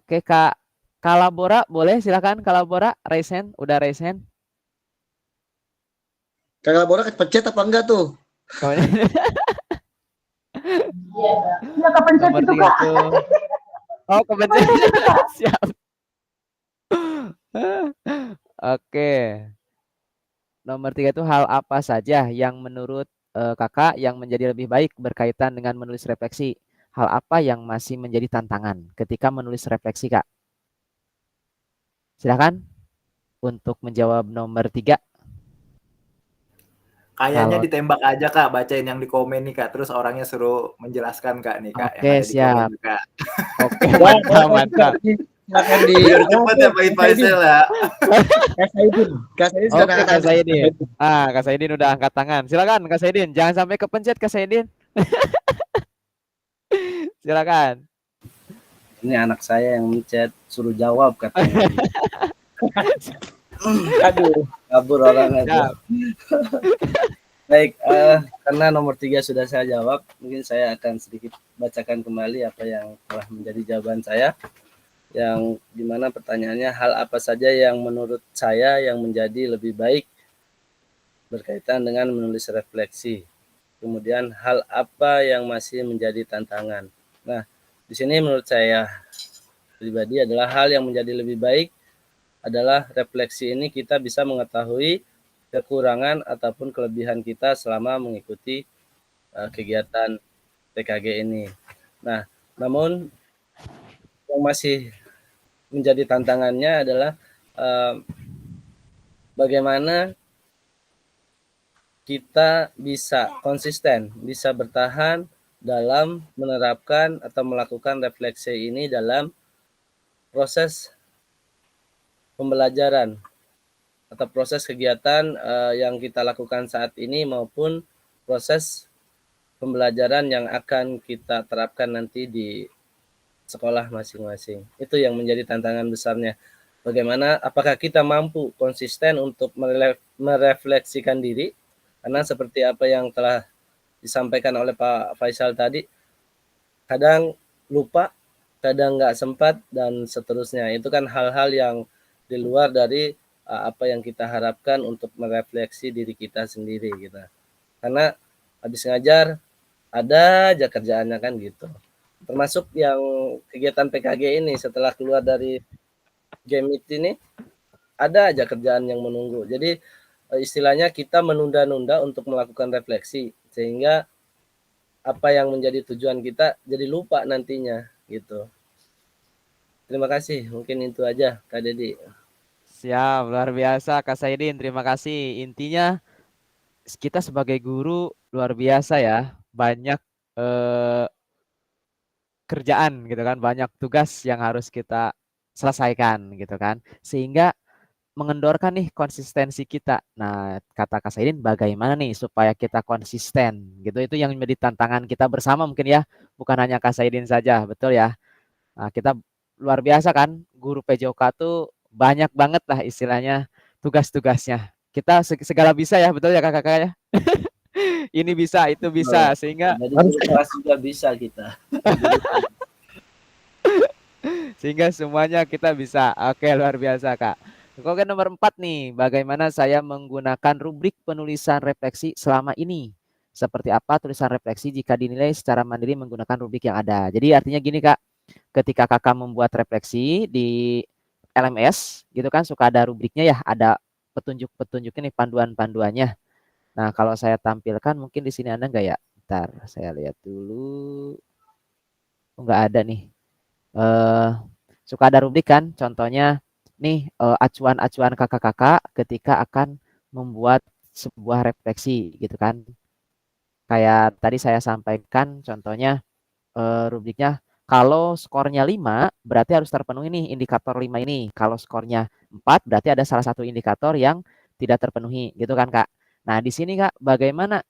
Oke Kak Kalabora, boleh silakan Kalabora, raise hand, udah raise hand. Kakak Bora kepencet apa enggak tuh? Ya kepencet Nomor itu 3 Kak. tuh. Oh, kepencet. Siap. Oke. Nomor 3 itu hal apa saja yang menurut Kakak yang menjadi lebih baik berkaitan dengan menulis refleksi? Hal apa yang masih menjadi tantangan ketika menulis refleksi, Kak? Silakan untuk menjawab nomor 3. Kayaknya Hal- ditembak aja Kak, bacain yang di komen nih Kak, terus orangnya suruh menjelaskan Kak nih Kak, yang Oke, ada di komen siap. Kak. Oke, mantap. Silakan di Biar cepet ya Pak Faisal ya. Kak Saidin. Kak Saidin sudah Oke, angkat Kak tangan. Saidin. Kak Saidin udah angkat tangan. Silakan Kak Saidin, jangan sampai kepencet Kak Saidin. Silakan. Ini anak saya yang mencet suruh jawab katanya. Aduh. Kabur orang aja. Siap. Baik, karena nomor 3 sudah saya jawab, mungkin saya akan sedikit bacakan kembali apa yang telah menjadi jawaban saya. Yang dimana pertanyaannya hal apa saja yang menurut saya yang menjadi lebih baik berkaitan dengan menulis refleksi. Kemudian hal apa yang masih menjadi tantangan. Nah, di sini menurut saya pribadi adalah hal yang menjadi lebih baik adalah refleksi ini kita bisa mengetahui kekurangan ataupun kelebihan kita selama mengikuti kegiatan TKG ini. Nah, namun yang masih menjadi tantangannya adalah bagaimana kita bisa konsisten, bisa bertahan dalam menerapkan atau melakukan refleksi ini dalam proses pembelajaran atau proses kegiatan yang kita lakukan saat ini maupun proses pembelajaran yang akan kita terapkan nanti di sekolah masing-masing. Itu yang menjadi tantangan besarnya. Bagaimana, apakah kita mampu konsisten untuk merefleksikan diri, karena seperti apa yang telah disampaikan oleh Pak Faisal tadi, kadang lupa, kadang nggak sempat, dan seterusnya. Itu kan hal-hal yang di luar dari apa yang kita harapkan untuk merefleksi diri kita sendiri gitu. Karena habis ngajar ada aja kerjaannya kan gitu. Termasuk yang kegiatan PKG ini setelah keluar dari game ini ada aja kerjaan yang menunggu. Jadi istilahnya kita menunda-nunda untuk melakukan refleksi sehingga apa yang menjadi tujuan kita jadi lupa nantinya gitu. Terima kasih. Mungkin itu aja Kak Dedi. Siap, luar biasa Kak Saidin. Terima kasih. Intinya kita sebagai guru luar biasa ya. Banyak kerjaan gitu kan, banyak tugas yang harus kita selesaikan gitu kan. Sehingga mengendorkan nih konsistensi kita. Nah, kata Kak Saidin bagaimana nih supaya kita konsisten gitu. Itu yang menjadi tantangan kita bersama mungkin ya. Bukan hanya Kak Saidin saja, betul ya. Nah, kita luar biasa kan, guru PJOK tuh banyak banget lah istilahnya tugas-tugasnya. Kita segala bisa ya, betul ya kakak-kakak ya? Ini bisa, itu bisa, sehingga Jadi guru kelas juga bisa kita. sehingga semuanya kita bisa. Oke, luar biasa Kak. Oke, nomor 4 nih, bagaimana saya menggunakan rubrik penulisan refleksi selama ini? Seperti apa tulisan refleksi jika dinilai secara mandiri menggunakan rubrik yang ada? Jadi artinya gini Kak, ketika kakak membuat refleksi di LMS gitu kan suka ada rubriknya ya, ada petunjuk-petunjuknya nih, panduan-panduannya. Nah, kalau saya tampilkan mungkin di sini ada nggak ya? Bentar, saya lihat dulu. Oh, nggak ada nih. Suka ada rubrik kan, contohnya nih acuan-acuan kakak-kakak ketika akan membuat sebuah refleksi gitu kan. Kayak tadi saya sampaikan contohnya rubriknya kalau skornya 5 berarti harus terpenuhi nih indikator 5 ini. Kalau skornya 4 berarti ada salah satu indikator yang tidak terpenuhi gitu kan Kak. Nah, di sini Kak bagaimana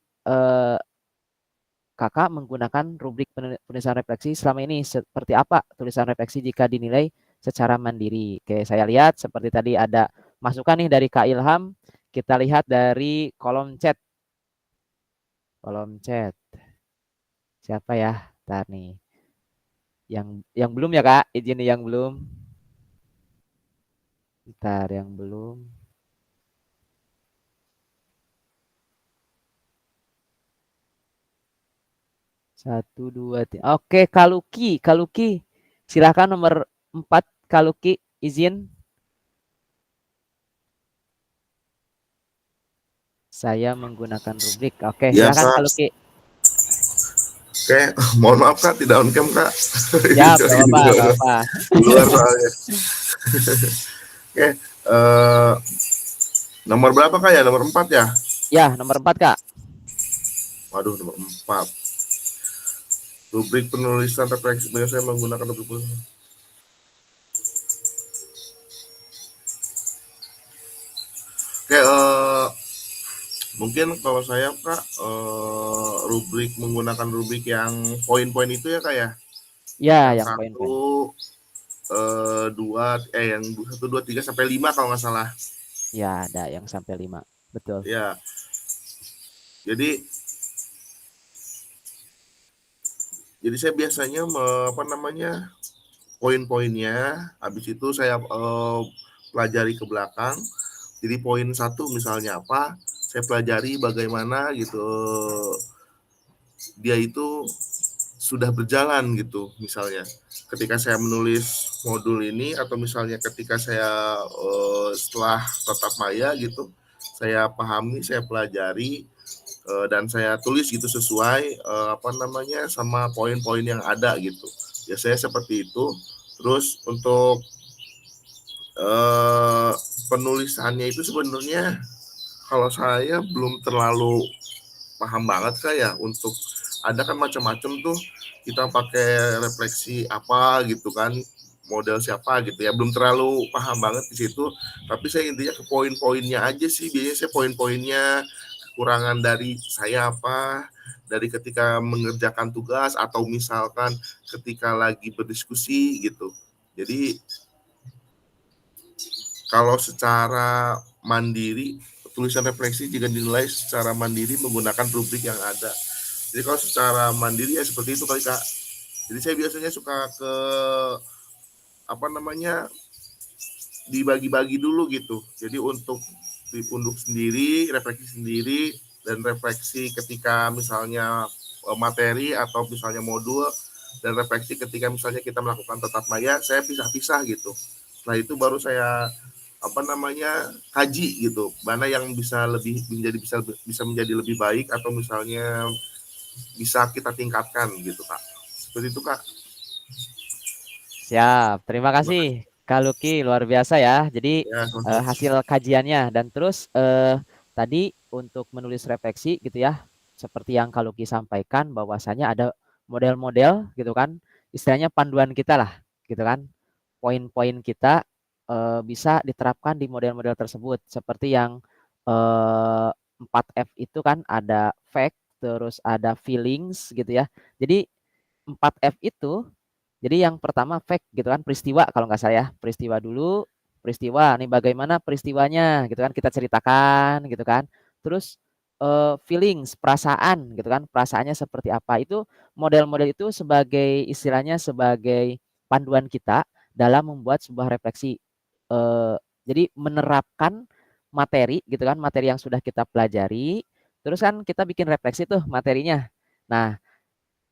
Kakak menggunakan rubrik penulisan refleksi selama ini, seperti apa tulisan refleksi jika dinilai secara mandiri? Oke, saya lihat seperti tadi ada masukan nih dari Kak Ilham. Kita lihat dari kolom chat. Kolom chat. Siapa ya? Ntar nih. Yang belum ya Kak, izin yang belum. Ntar yang belum. Satu, dua, tiga. Oke, Kaluki. Silakan nomor 4, Kaluki, izin. Saya menggunakan rubrik. Oke, Ya, silakan Kak. Kaluki. Oke, mohon maaf Kak, tidak on cam Kak. Ya, gak apa-apa. Di luar soalnya. Oke, nomor berapa Kak ya? Nomor 4 ya? Ya, nomor 4 Kak. Waduh, nomor 4. Rubrik penulisan refleksi, saya menggunakan rubrik penulisan. Oke, mungkin kalau saya Kak, rubrik menggunakan rubrik yang poin-poin itu ya Kak ya? Ya, yang 1, poin-poin. 2, yang 1, 2, 3 sampai 5 kalau nggak salah. Ya, ada yang sampai 5. Betul. Ya. Jadi saya biasanya poin-poinnya, habis itu saya pelajari ke belakang. Jadi poin 1 misalnya apa, saya pelajari bagaimana gitu dia itu sudah berjalan gitu. Misalnya ketika saya menulis modul ini, atau misalnya ketika saya setelah tatap maya gitu, saya pahami, saya pelajari, dan saya tulis gitu sesuai sama poin-poin yang ada gitu. Biasanya seperti itu. Terus untuk penulisannya itu sebenarnya kalau saya belum terlalu paham banget Kak ya, untuk ada kan macam-macam tuh kita pakai refleksi apa gitu kan, model siapa gitu ya, belum terlalu paham banget di situ, tapi saya intinya ke poin-poinnya aja sih, biasanya saya poin-poinnya, kekurangan dari saya apa, dari ketika mengerjakan tugas atau misalkan ketika lagi berdiskusi gitu. Jadi kalau secara mandiri, tulisan refleksi jika dinilai secara mandiri menggunakan rubrik yang ada. Jadi kalau secara mandiri ya seperti itu kali Kak. Jadi saya biasanya suka ke apa namanya, dibagi-bagi dulu gitu. Jadi untuk sendiri, refleksi sendiri, dan refleksi ketika misalnya materi atau misalnya modul, dan refleksi ketika misalnya kita melakukan tatap maya, saya pisah-pisah gitu. Setelah itu baru saya apa namanya, kaji gitu, mana yang bisa menjadi lebih baik atau misalnya bisa kita tingkatkan gitu Kak. Seperti itu Kak. Siap, terima kasih Kak Luki, luar biasa ya. Jadi Ya, hasil kajiannya dan terus tadi untuk menulis refleksi gitu ya, seperti yang Kak Luki sampaikan bahwasanya ada model-model gitu kan, istilahnya panduan kita lah gitu kan. Poin-poin kita bisa diterapkan di model-model tersebut seperti yang 4F itu kan ada fact, terus ada feelings gitu ya. Jadi 4F itu, jadi yang pertama fact gitu kan, peristiwa kalau nggak salah ya, peristiwa dulu, peristiwa nih bagaimana peristiwanya gitu kan, kita ceritakan gitu kan. Terus feelings, perasaan gitu kan, perasaannya seperti apa. Itu model-model itu sebagai istilahnya sebagai panduan kita dalam membuat sebuah refleksi. Jadi menerapkan materi gitu kan, materi yang sudah kita pelajari, terus kan kita bikin refleksi tuh materinya. Nah,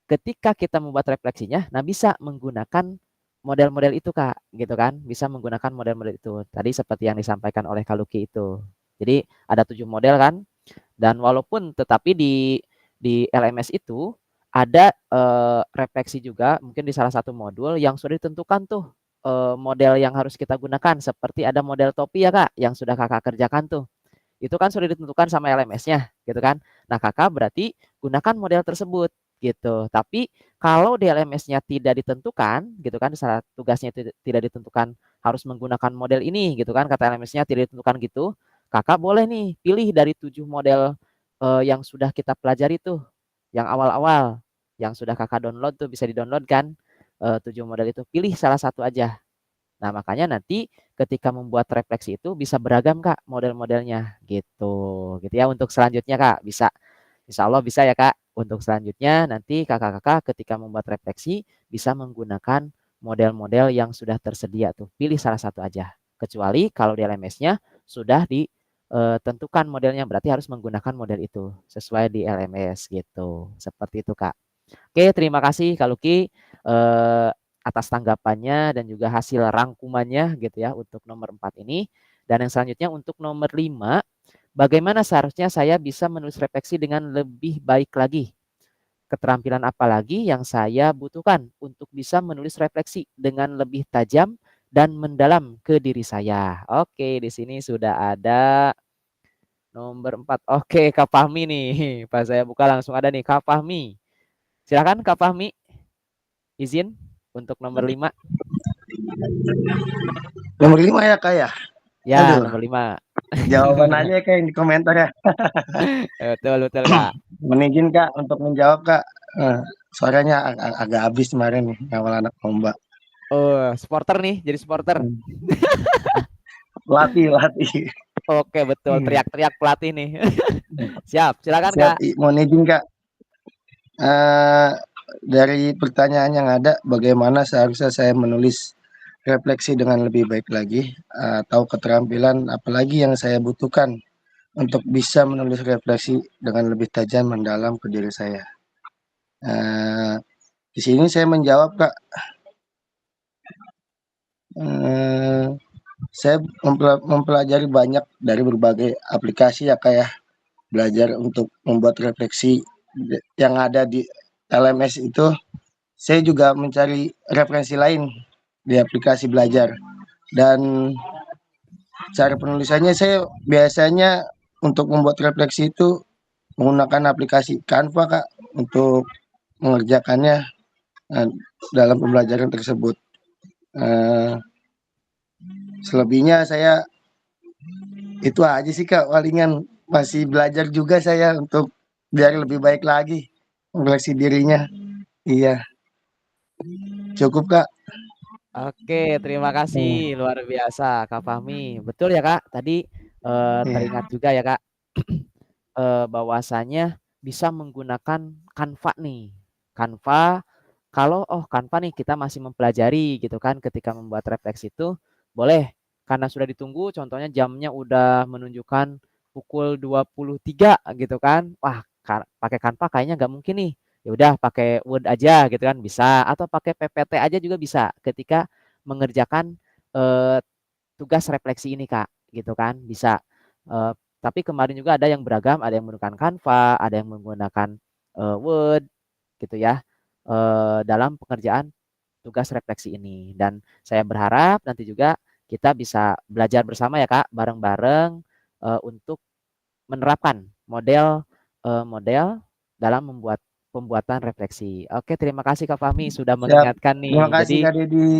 ketika kita membuat refleksinya, nah bisa menggunakan model-model itu Kak, gitu kan. Bisa menggunakan model-model itu. Tadi seperti yang disampaikan oleh Kak Luki itu. Jadi ada 7 model kan. Dan walaupun tetapi di LMS itu ada refleksi juga mungkin di salah satu modul yang sudah ditentukan tuh model yang harus kita gunakan. Seperti ada model topi ya Kak, yang sudah Kakak kerjakan tuh. Itu kan sudah ditentukan sama LMS-nya gitu kan. Nah, Kakak berarti gunakan model tersebut gitu. Tapi kalau di LMS-nya tidak ditentukan gitu kan, saat tugasnya tidak ditentukan harus menggunakan model ini gitu kan, kata LMS-nya tidak ditentukan gitu, Kakak boleh nih pilih dari 7 model yang sudah kita pelajari tuh, yang awal-awal, yang sudah Kakak download tuh bisa di-download kan 7 model itu, pilih salah satu aja. Nah, makanya nanti ketika membuat refleksi itu bisa beragam Kak model-modelnya gitu. Gitu ya untuk selanjutnya Kak, bisa. Insya Allah bisa ya Kak. Untuk selanjutnya nanti kakak-kakak ketika membuat refleksi bisa menggunakan model-model yang sudah tersedia tuh. Pilih salah satu aja. Kecuali kalau di LMS-nya sudah ditentukan modelnya, berarti harus menggunakan model itu sesuai di LMS gitu. Seperti itu Kak. Oke, terima kasih Kak Luki. Atas tanggapannya dan juga hasil rangkumannya gitu ya untuk nomor 4 ini. Dan yang selanjutnya untuk nomor 5, bagaimana seharusnya saya bisa menulis refleksi dengan lebih baik lagi? Keterampilan apa lagi yang saya butuhkan untuk bisa menulis refleksi dengan lebih tajam dan mendalam ke diri saya? Oke, di sini sudah ada nomor 4. Oke, Kak Fahmi nih. Pas saya buka langsung ada nih Kak Fahmi. Silakan Kak Fahmi. Izin untuk nomor 5. Nomor 5 ya Kak ya? Ya, Aduh. nomor 5. Jawaban aja kayak di komentar ya. Betul Kak. Menizin Kak untuk menjawab Kak. Suaranya agak habis kemarin nih awal anak lomba. Oh, supporter nih, jadi supporter. Pelatih. Oke, betul. Teriak-teriak pelatih nih. Siap, silakan Kak. Mohon izin Kak. Dari pertanyaan yang ada, bagaimana seharusnya saya menulis refleksi dengan lebih baik lagi, atau keterampilan apalagi yang saya butuhkan untuk bisa menulis refleksi dengan lebih tajam mendalam ke diri saya. Di sini saya menjawab Kak, saya mempelajari banyak dari berbagai aplikasi ya Kak ya, belajar untuk membuat refleksi yang ada di LMS itu. Saya juga mencari referensi lain di aplikasi belajar, dan cara penulisannya saya biasanya untuk membuat refleksi itu menggunakan aplikasi Canva Kak untuk mengerjakannya dalam pembelajaran tersebut. Selebihnya saya itu aja sih Kak, palingan masih belajar juga saya untuk biar lebih baik lagi refleksi dirinya. Iya, cukup Kak. Oke, terima kasih luar biasa Kak Fahmi. Betul ya Kak, tadi Iya. teringat juga ya Kak bahwasanya bisa menggunakan Canva nih. Canva kalau Canva nih kita masih mempelajari gitu kan ketika membuat refleksi itu boleh karena sudah ditunggu contohnya jamnya udah menunjukkan pukul 23 gitu kan. Wah, pakai Canva kayaknya nggak mungkin nih. Ya udah pakai Word aja gitu kan bisa atau pakai PPT aja juga bisa ketika mengerjakan eh, tugas refleksi ini Kak gitu kan bisa. Eh, tapi kemarin juga ada yang beragam, ada yang menggunakan Canva, ada yang menggunakan Word gitu ya dalam pengerjaan tugas refleksi ini. Dan saya berharap nanti juga kita bisa belajar bersama ya Kak, bareng-bareng untuk menerapkan model dalam membuat pembuatan refleksi. Oke, terima kasih Kak Fahmi sudah Siap. mengingatkan Terima nih. kasih Jadi Kak Dedi.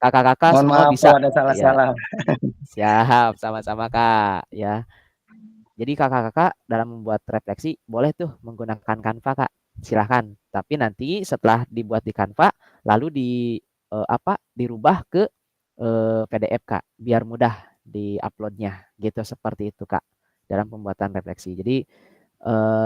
kakak-kakak Mohon semua maaf bisa kalau ada ya. salah-salah. Siap, sama-sama Kak ya. Jadi kakak-kakak dalam membuat refleksi boleh tuh menggunakan Canva Kak. Silahkan. Tapi nanti setelah dibuat di Canva lalu dirubah ke PDF Kak biar mudah di-uploadnya gitu seperti itu Kak dalam pembuatan refleksi. Jadi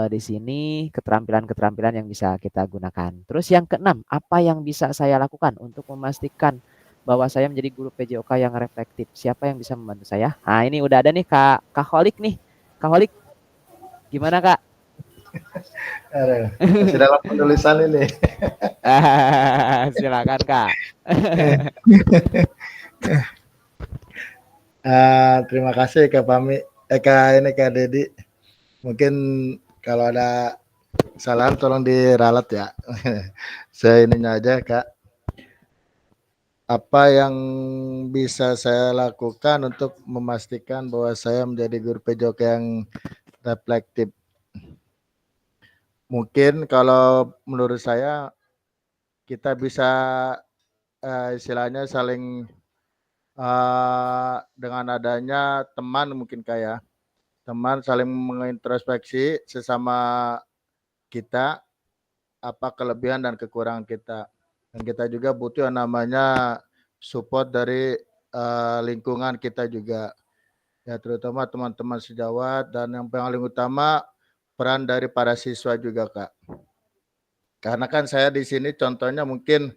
di sini keterampilan-keterampilan yang bisa kita gunakan. Terus yang keenam, apa yang bisa saya lakukan untuk memastikan bahwa saya menjadi guru PJOK yang reflektif? Siapa yang bisa membantu saya? Nah, ini udah ada nih Kak Holik nih. Kak Holik, gimana Kak? Masih dalam penulisan ini. Silakan Kak. Terima kasih Kak Fahmi. Kak Dedi. Mungkin kalau ada kesalahan tolong diralat ya. Saya ininya aja Kak. Apa yang bisa saya lakukan untuk memastikan bahwa saya menjadi guru PJOK yang reflektif? Mungkin kalau menurut saya kita bisa istilahnya saling dengan adanya teman mungkin kayak teman saling mengintrospeksi sesama kita apa kelebihan dan kekurangan kita, dan kita juga butuh yang namanya support dari lingkungan kita juga ya, terutama teman-teman sejawat, dan yang paling utama peran dari para siswa juga Kak, karena kan saya di sini contohnya mungkin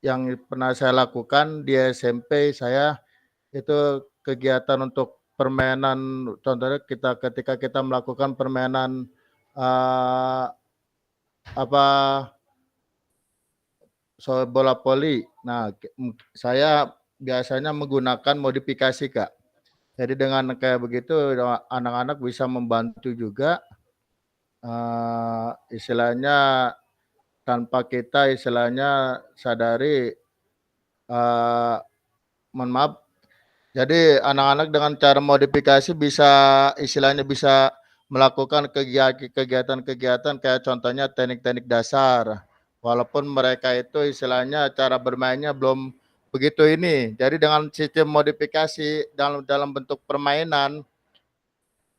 yang pernah saya lakukan di SMP saya itu kegiatan untuk permainan, contohnya ketika kita melakukan permainan bola voli. Nah, saya biasanya menggunakan modifikasi Kak. Jadi dengan kayak begitu anak-anak bisa membantu juga istilahnya tanpa kita istilahnya sadari, mohon maaf. Jadi anak-anak dengan cara modifikasi bisa istilahnya bisa melakukan kegiatan-kegiatan kayak contohnya teknik-teknik dasar. Walaupun mereka itu istilahnya cara bermainnya belum begitu ini. Jadi dengan sistem modifikasi dalam bentuk permainan,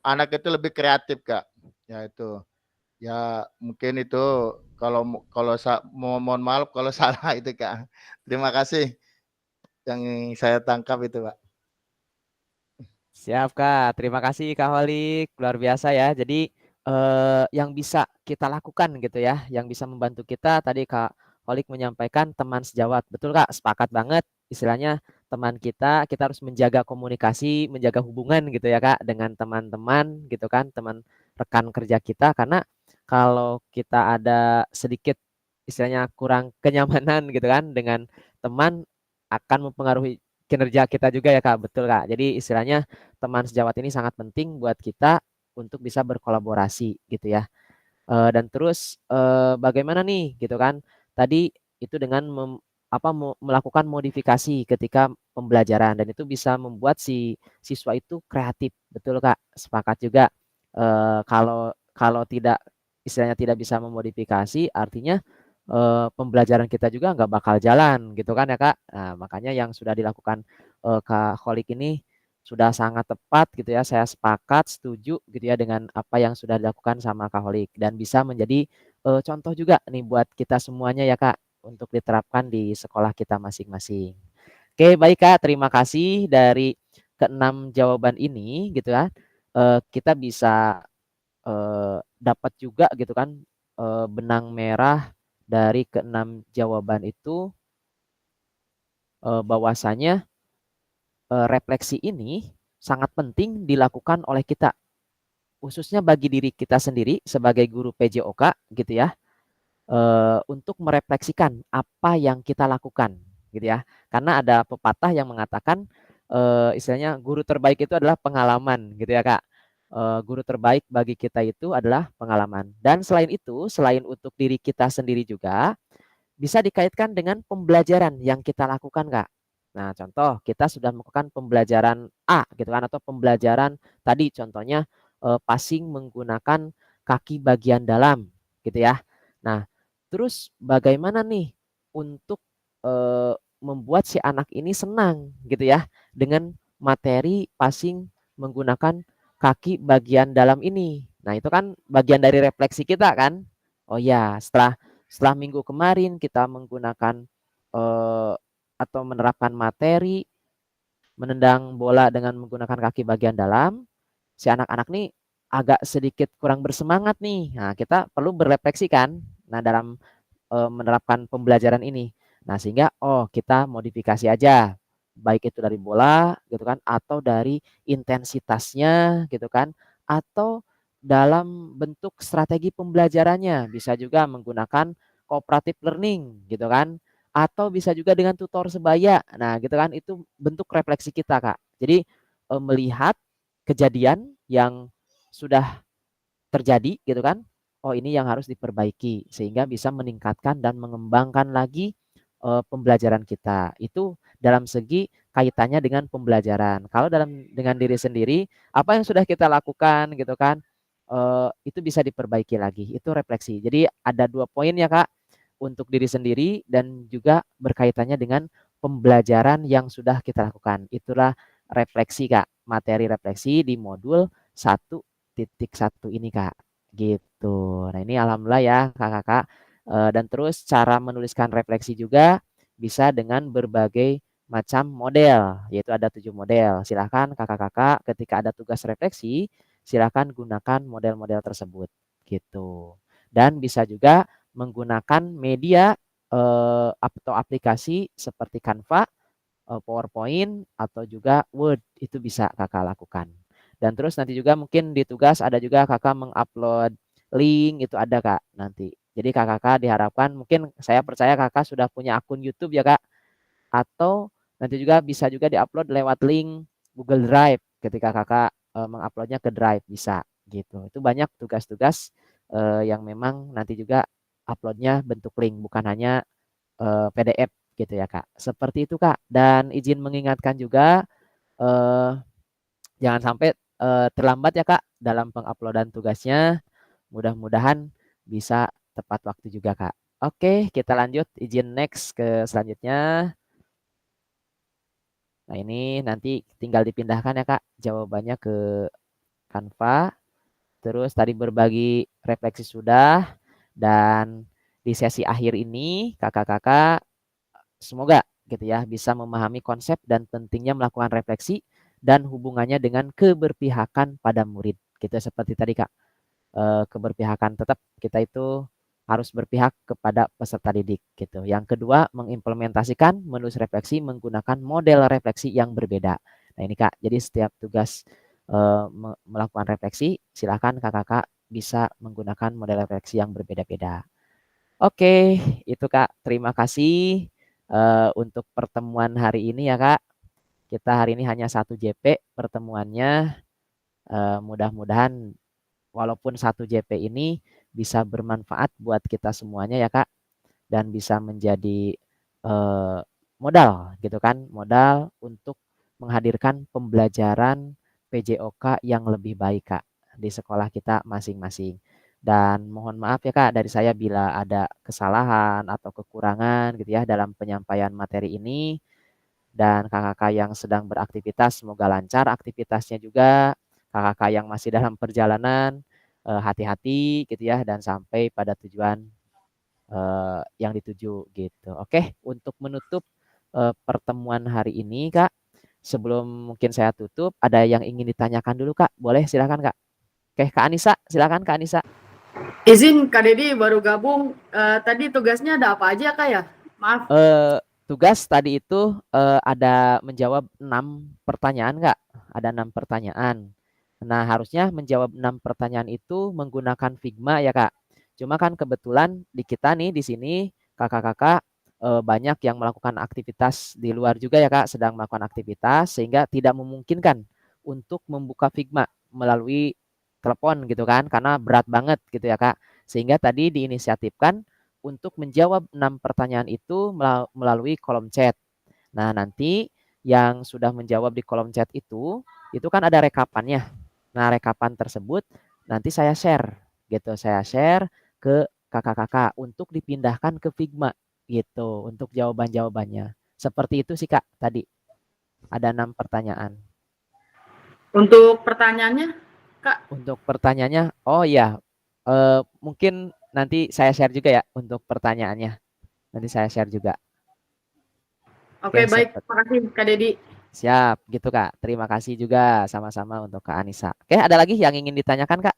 anak itu lebih kreatif Kak. Ya itu. Ya mungkin itu kalau mohon maaf kalau salah itu Kak. Terima kasih yang saya tangkap itu Pak. Siap Kak, terima kasih Kak Holik, luar biasa ya. Jadi yang bisa kita lakukan gitu ya, yang bisa membantu kita tadi Kak Holik menyampaikan teman sejawat. Betul Kak, sepakat banget. Istilahnya teman kita harus menjaga komunikasi, menjaga hubungan gitu ya Kak dengan teman-teman gitu kan, teman rekan kerja kita, karena kalau kita ada sedikit istilahnya kurang kenyamanan gitu kan dengan teman akan mempengaruhi kinerja kita juga ya Kak, betul Kak. Jadi istilahnya teman sejawat ini sangat penting buat kita untuk bisa berkolaborasi gitu ya. Dan terus bagaimana nih gitu kan? Tadi itu dengan melakukan modifikasi ketika pembelajaran dan itu bisa membuat si siswa itu kreatif. Betul, Kak. Sepakat juga. Kalau kalau tidak istilahnya tidak bisa memodifikasi artinya pembelajaran kita juga nggak bakal jalan gitu kan ya, Kak. Nah, makanya yang sudah dilakukan Kak Kholik ini sudah sangat tepat gitu ya. Saya sepakat, setuju gitu ya dengan apa yang sudah dilakukan sama Kak Kholik dan bisa menjadi contoh juga nih buat kita semuanya ya, Kak, untuk diterapkan di sekolah kita masing-masing. Oke, baik Kak, terima kasih dari keenam jawaban ini gitu kan. Kita bisa dapat juga gitu kan benang merah dari keenam jawaban itu bahwasanya refleksi ini sangat penting dilakukan oleh kita, khususnya bagi diri kita sendiri sebagai guru PJOK gitu ya. Untuk merefleksikan apa yang kita lakukan gitu ya. Karena ada pepatah yang mengatakan istilahnya guru terbaik itu adalah pengalaman gitu ya, Kak. Guru terbaik bagi kita itu adalah pengalaman. Dan selain itu, selain untuk diri kita sendiri juga bisa dikaitkan dengan pembelajaran yang kita lakukan, Kak. Nah, contoh kita sudah melakukan pembelajaran A gitu kan atau pembelajaran tadi contohnya passing menggunakan kaki bagian dalam gitu ya. Nah, terus bagaimana nih untuk membuat si anak ini senang gitu ya dengan materi passing menggunakan kaki bagian dalam ini. Nah, itu kan bagian dari refleksi kita kan. Oh ya, setelah minggu kemarin kita menggunakan atau menerapkan materi menendang bola dengan menggunakan kaki bagian dalam, si anak-anak nih agak sedikit kurang bersemangat nih. Nah, kita perlu berefleksi kan. Nah, dalam menerapkan pembelajaran ini. Nah, sehingga kita modifikasi aja. Baik itu dari bola gitu kan atau dari intensitasnya gitu kan atau dalam bentuk strategi pembelajarannya. Bisa juga menggunakan cooperative learning gitu kan atau bisa juga dengan tutor sebaya. Nah, gitu kan itu bentuk refleksi kita, Kak. Jadi melihat kejadian yang sudah terjadi gitu kan. Oh, ini yang harus diperbaiki sehingga bisa meningkatkan dan mengembangkan lagi pembelajaran kita. Itu dalam segi kaitannya dengan pembelajaran. Kalau dengan diri sendiri, apa yang sudah kita lakukan gitu kan, itu bisa diperbaiki lagi. Itu refleksi. Jadi ada 2 poin ya, Kak, untuk diri sendiri dan juga berkaitannya dengan pembelajaran yang sudah kita lakukan. Itulah refleksi, Kak. Materi refleksi di modul 1.1 ini, Kak. Gitu. Nah, ini alhamdulillah ya Kakak-kakak. Dan terus cara menuliskan refleksi juga bisa dengan berbagai macam model, yaitu ada 7 model. Silahkan kakak-kakak ketika ada tugas refleksi, silahkan gunakan model-model tersebut. Gitu. Dan bisa juga menggunakan media atau aplikasi seperti Canva, PowerPoint, atau juga Word. Itu bisa kakak lakukan. Dan terus nanti juga mungkin di tugas ada juga kakak mengupload link, itu ada Kak nanti. Jadi kakak diharapkan mungkin saya percaya kakak sudah punya akun YouTube ya Kak. Atau nanti juga bisa juga diupload lewat link Google Drive ketika kakak menguploadnya ke Drive bisa gitu. Itu banyak tugas-tugas yang memang nanti juga uploadnya bentuk link bukan hanya PDF gitu ya Kak. Seperti itu Kak. Dan izin mengingatkan juga jangan sampai terlambat ya Kak dalam penguploadan tugasnya. Mudah-mudahan bisa tepat waktu juga Kak. Oke, kita lanjut izin next ke selanjutnya. Nah, ini nanti tinggal dipindahkan ya Kak jawabannya ke Canva. Terus tadi berbagi refleksi sudah dan di sesi akhir ini kakak-kakak semoga gitu ya bisa memahami konsep dan pentingnya melakukan refleksi dan hubungannya dengan keberpihakan pada murid. Gitu seperti tadi Kak. Keberpihakan tetap kita itu harus berpihak kepada peserta didik gitu. Yang kedua, mengimplementasikan menulis refleksi menggunakan model refleksi yang berbeda. Nah, ini Kak. Jadi setiap tugas melakukan refleksi, silakan kakak-kakak bisa menggunakan model refleksi yang berbeda-beda. Oke, itu Kak. Terima kasih untuk pertemuan hari ini ya Kak. Kita hari ini hanya 1 JP pertemuannya. Mudah-mudahan walaupun 1 JP ini bisa bermanfaat buat kita semuanya ya Kak. Dan bisa menjadi modal gitu kan, modal untuk menghadirkan pembelajaran PJOK yang lebih baik Kak di sekolah kita masing-masing. Dan mohon maaf ya Kak dari saya bila ada kesalahan atau kekurangan gitu ya dalam penyampaian materi ini. Dan kakak-kakak yang sedang beraktivitas semoga lancar aktivitasnya juga. Kakak-kakak yang masih dalam perjalanan hati-hati gitu ya dan sampai pada tujuan yang dituju gitu. Oke, untuk menutup pertemuan hari ini Kak, sebelum mungkin saya tutup, ada yang ingin ditanyakan dulu Kak? Boleh silakan Kak. Oke, Kak Anissa, silakan Kak Anissa. Izin Kak Dedi baru gabung. Tadi tugasnya ada apa aja Kak ya? Maaf. Tugas tadi itu ada menjawab 6 pertanyaan Kak. Ada 6 pertanyaan. Nah, harusnya menjawab 6 pertanyaan itu menggunakan Figma ya Kak. Cuma kan kebetulan di kita nih di sini kakak-kakak banyak yang melakukan aktivitas di luar juga ya Kak, sedang melakukan aktivitas sehingga tidak memungkinkan untuk membuka Figma melalui telepon gitu kan, karena berat banget gitu ya Kak. Sehingga tadi diinisiatifkan untuk menjawab 6 pertanyaan itu melalui kolom chat. Nah, nanti yang sudah menjawab di kolom chat itu kan ada rekapannya. Nah, rekapan tersebut nanti saya share gitu. Saya share ke kakak-kakak untuk dipindahkan ke Figma gitu untuk jawaban-jawabannya. Seperti itu sih Kak tadi. Ada 6 pertanyaan. Untuk pertanyaannya, Kak? Untuk pertanyaannya, oh iya, mungkin nanti saya share juga ya untuk pertanyaannya. Nanti saya share juga. Oke, baik. Terima kasih Kak Dedi. Siap, gitu Kak. Terima kasih juga sama-sama untuk Kak Anissa. Oke, ada lagi yang ingin ditanyakan Kak?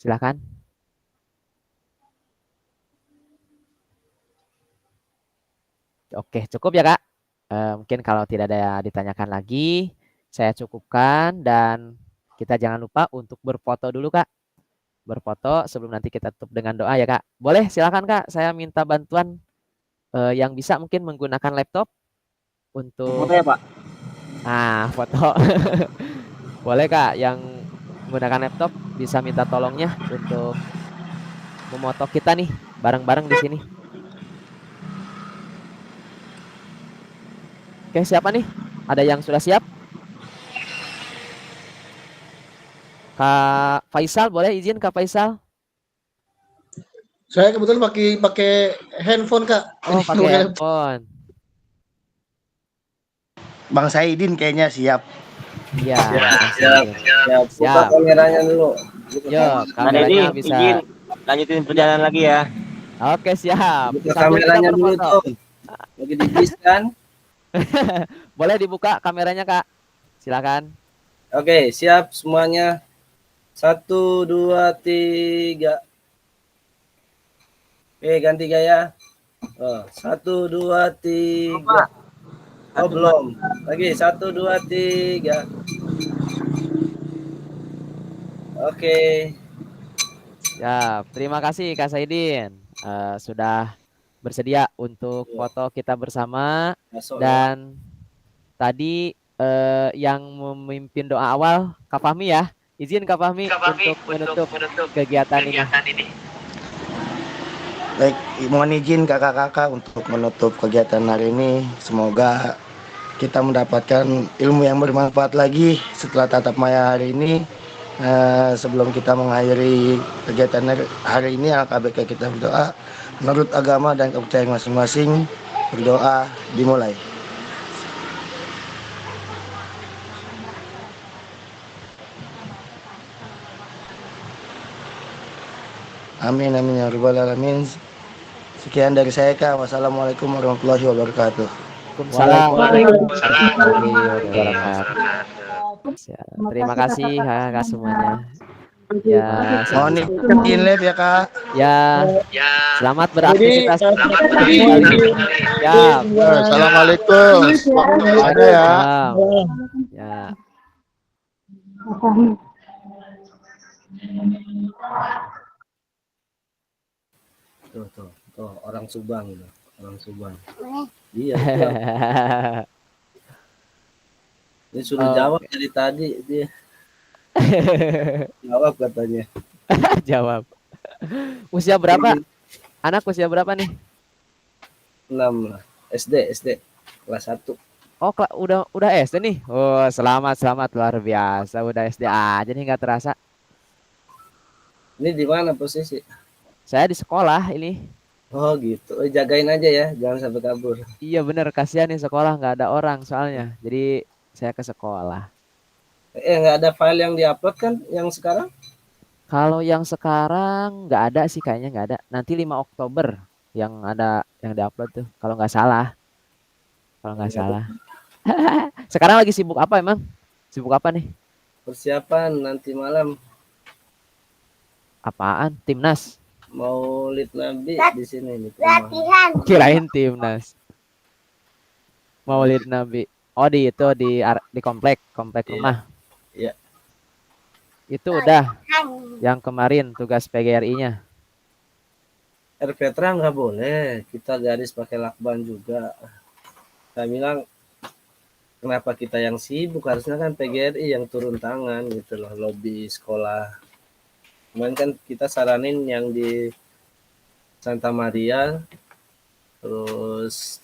Silakan. Oke, cukup ya Kak. Mungkin kalau tidak ada ditanyakan lagi, saya cukupkan dan kita jangan lupa untuk berfoto dulu Kak. Berfoto sebelum nanti kita tutup dengan doa ya Kak. Boleh silakan Kak, saya minta bantuan yang bisa mungkin menggunakan laptop untuk Foto ya Pak? Foto. Boleh Kak, yang menggunakan laptop bisa minta tolongnya untuk memoto kita nih bareng-bareng di sini. Oke, siapa nih? Ada yang sudah siap? Kak Faisal, boleh izin Kak Faisal? Saya kebetulan pakai handphone Kak. Oh, pakai handphone. Bang Saidin kayaknya siap. Iya. Siap. Buka kameranya dulu. Yo, kameranya bisa. Izin lanjutin perjalanan lagi ya. Oke, siap. Buka kameranya dulu tuh. Lagi di bis kan? Boleh dibuka kameranya Kak. Silakan. Oke, siap semuanya. 1, 2, 3. Oke, ganti gaya. 1, 2, 3. Oh, belum. Lagi 1, 2, 3. Oke. Ya, terima kasih Kak Saidin sudah bersedia untuk foto kita bersama. Dan tadi yang memimpin doa awal Kak Fahmi ya. Izin Kak Fahmi untuk menutup kegiatan ini. Baik, mohon izin kakak-kakak untuk menutup kegiatan hari ini. Semoga kita mendapatkan ilmu yang bermanfaat lagi setelah tatap maya hari ini. Sebelum kita mengakhiri kegiatan hari ini, LKBK kita berdoa menurut agama dan kepercayaan masing-masing. Berdoa dimulai. Amin amin ya rabbal alamin. Sekian dari saya Kak. Wassalamualaikum warahmatullahi wabarakatuh. Waalaikumsalam warahmatullahi wabarakatuh. Terima kasih Kak semuanya. Ya, mohon izin live ya Kak. Ya. Selamat beraktivitas. Ya. Assalamualaikum. Ada ya. Ya. Tuh, orang Subang. Iya. Ini sudah jawab dari tadi dia. Jawab katanya. Jawab. Usia berapa? Anak usia berapa nih? 6 lah. SD kelas 1. Oh, udah SD nih. Oh, selamat luar biasa. Udah SD aja nih nggak terasa. Ini di mana posisi? Saya di sekolah ini. Oh gitu. Jagain aja ya, jangan sampai kabur. Iya bener, kasihan nih sekolah nggak ada orang soalnya. Jadi saya ke sekolah. Nggak ada file yang diupload kan yang sekarang? Kalau yang sekarang nggak ada sih, kayaknya nggak ada. Nanti 5 Oktober yang ada yang diupload tuh. Kalau nggak salah. Kalau nggak salah. Sekarang lagi sibuk apa emang? Sibuk apa nih? Persiapan nanti malam Apaan? Timnas? Maulid Nabi di sini nih. Rumah. Kirain timnas. Maulid Nabi. Oh di itu di komplek Iya. rumah. Iya. Itu udah yang kemarin tugas PGRI-nya. RPTRA nggak boleh, kita garis pakai lakban juga. Saya bilang kenapa kita yang sibuk, harusnya kan PGRI yang turun tangan gitu loh, lobby sekolah. Cuman kan kita saranin yang di Santa Maria, terus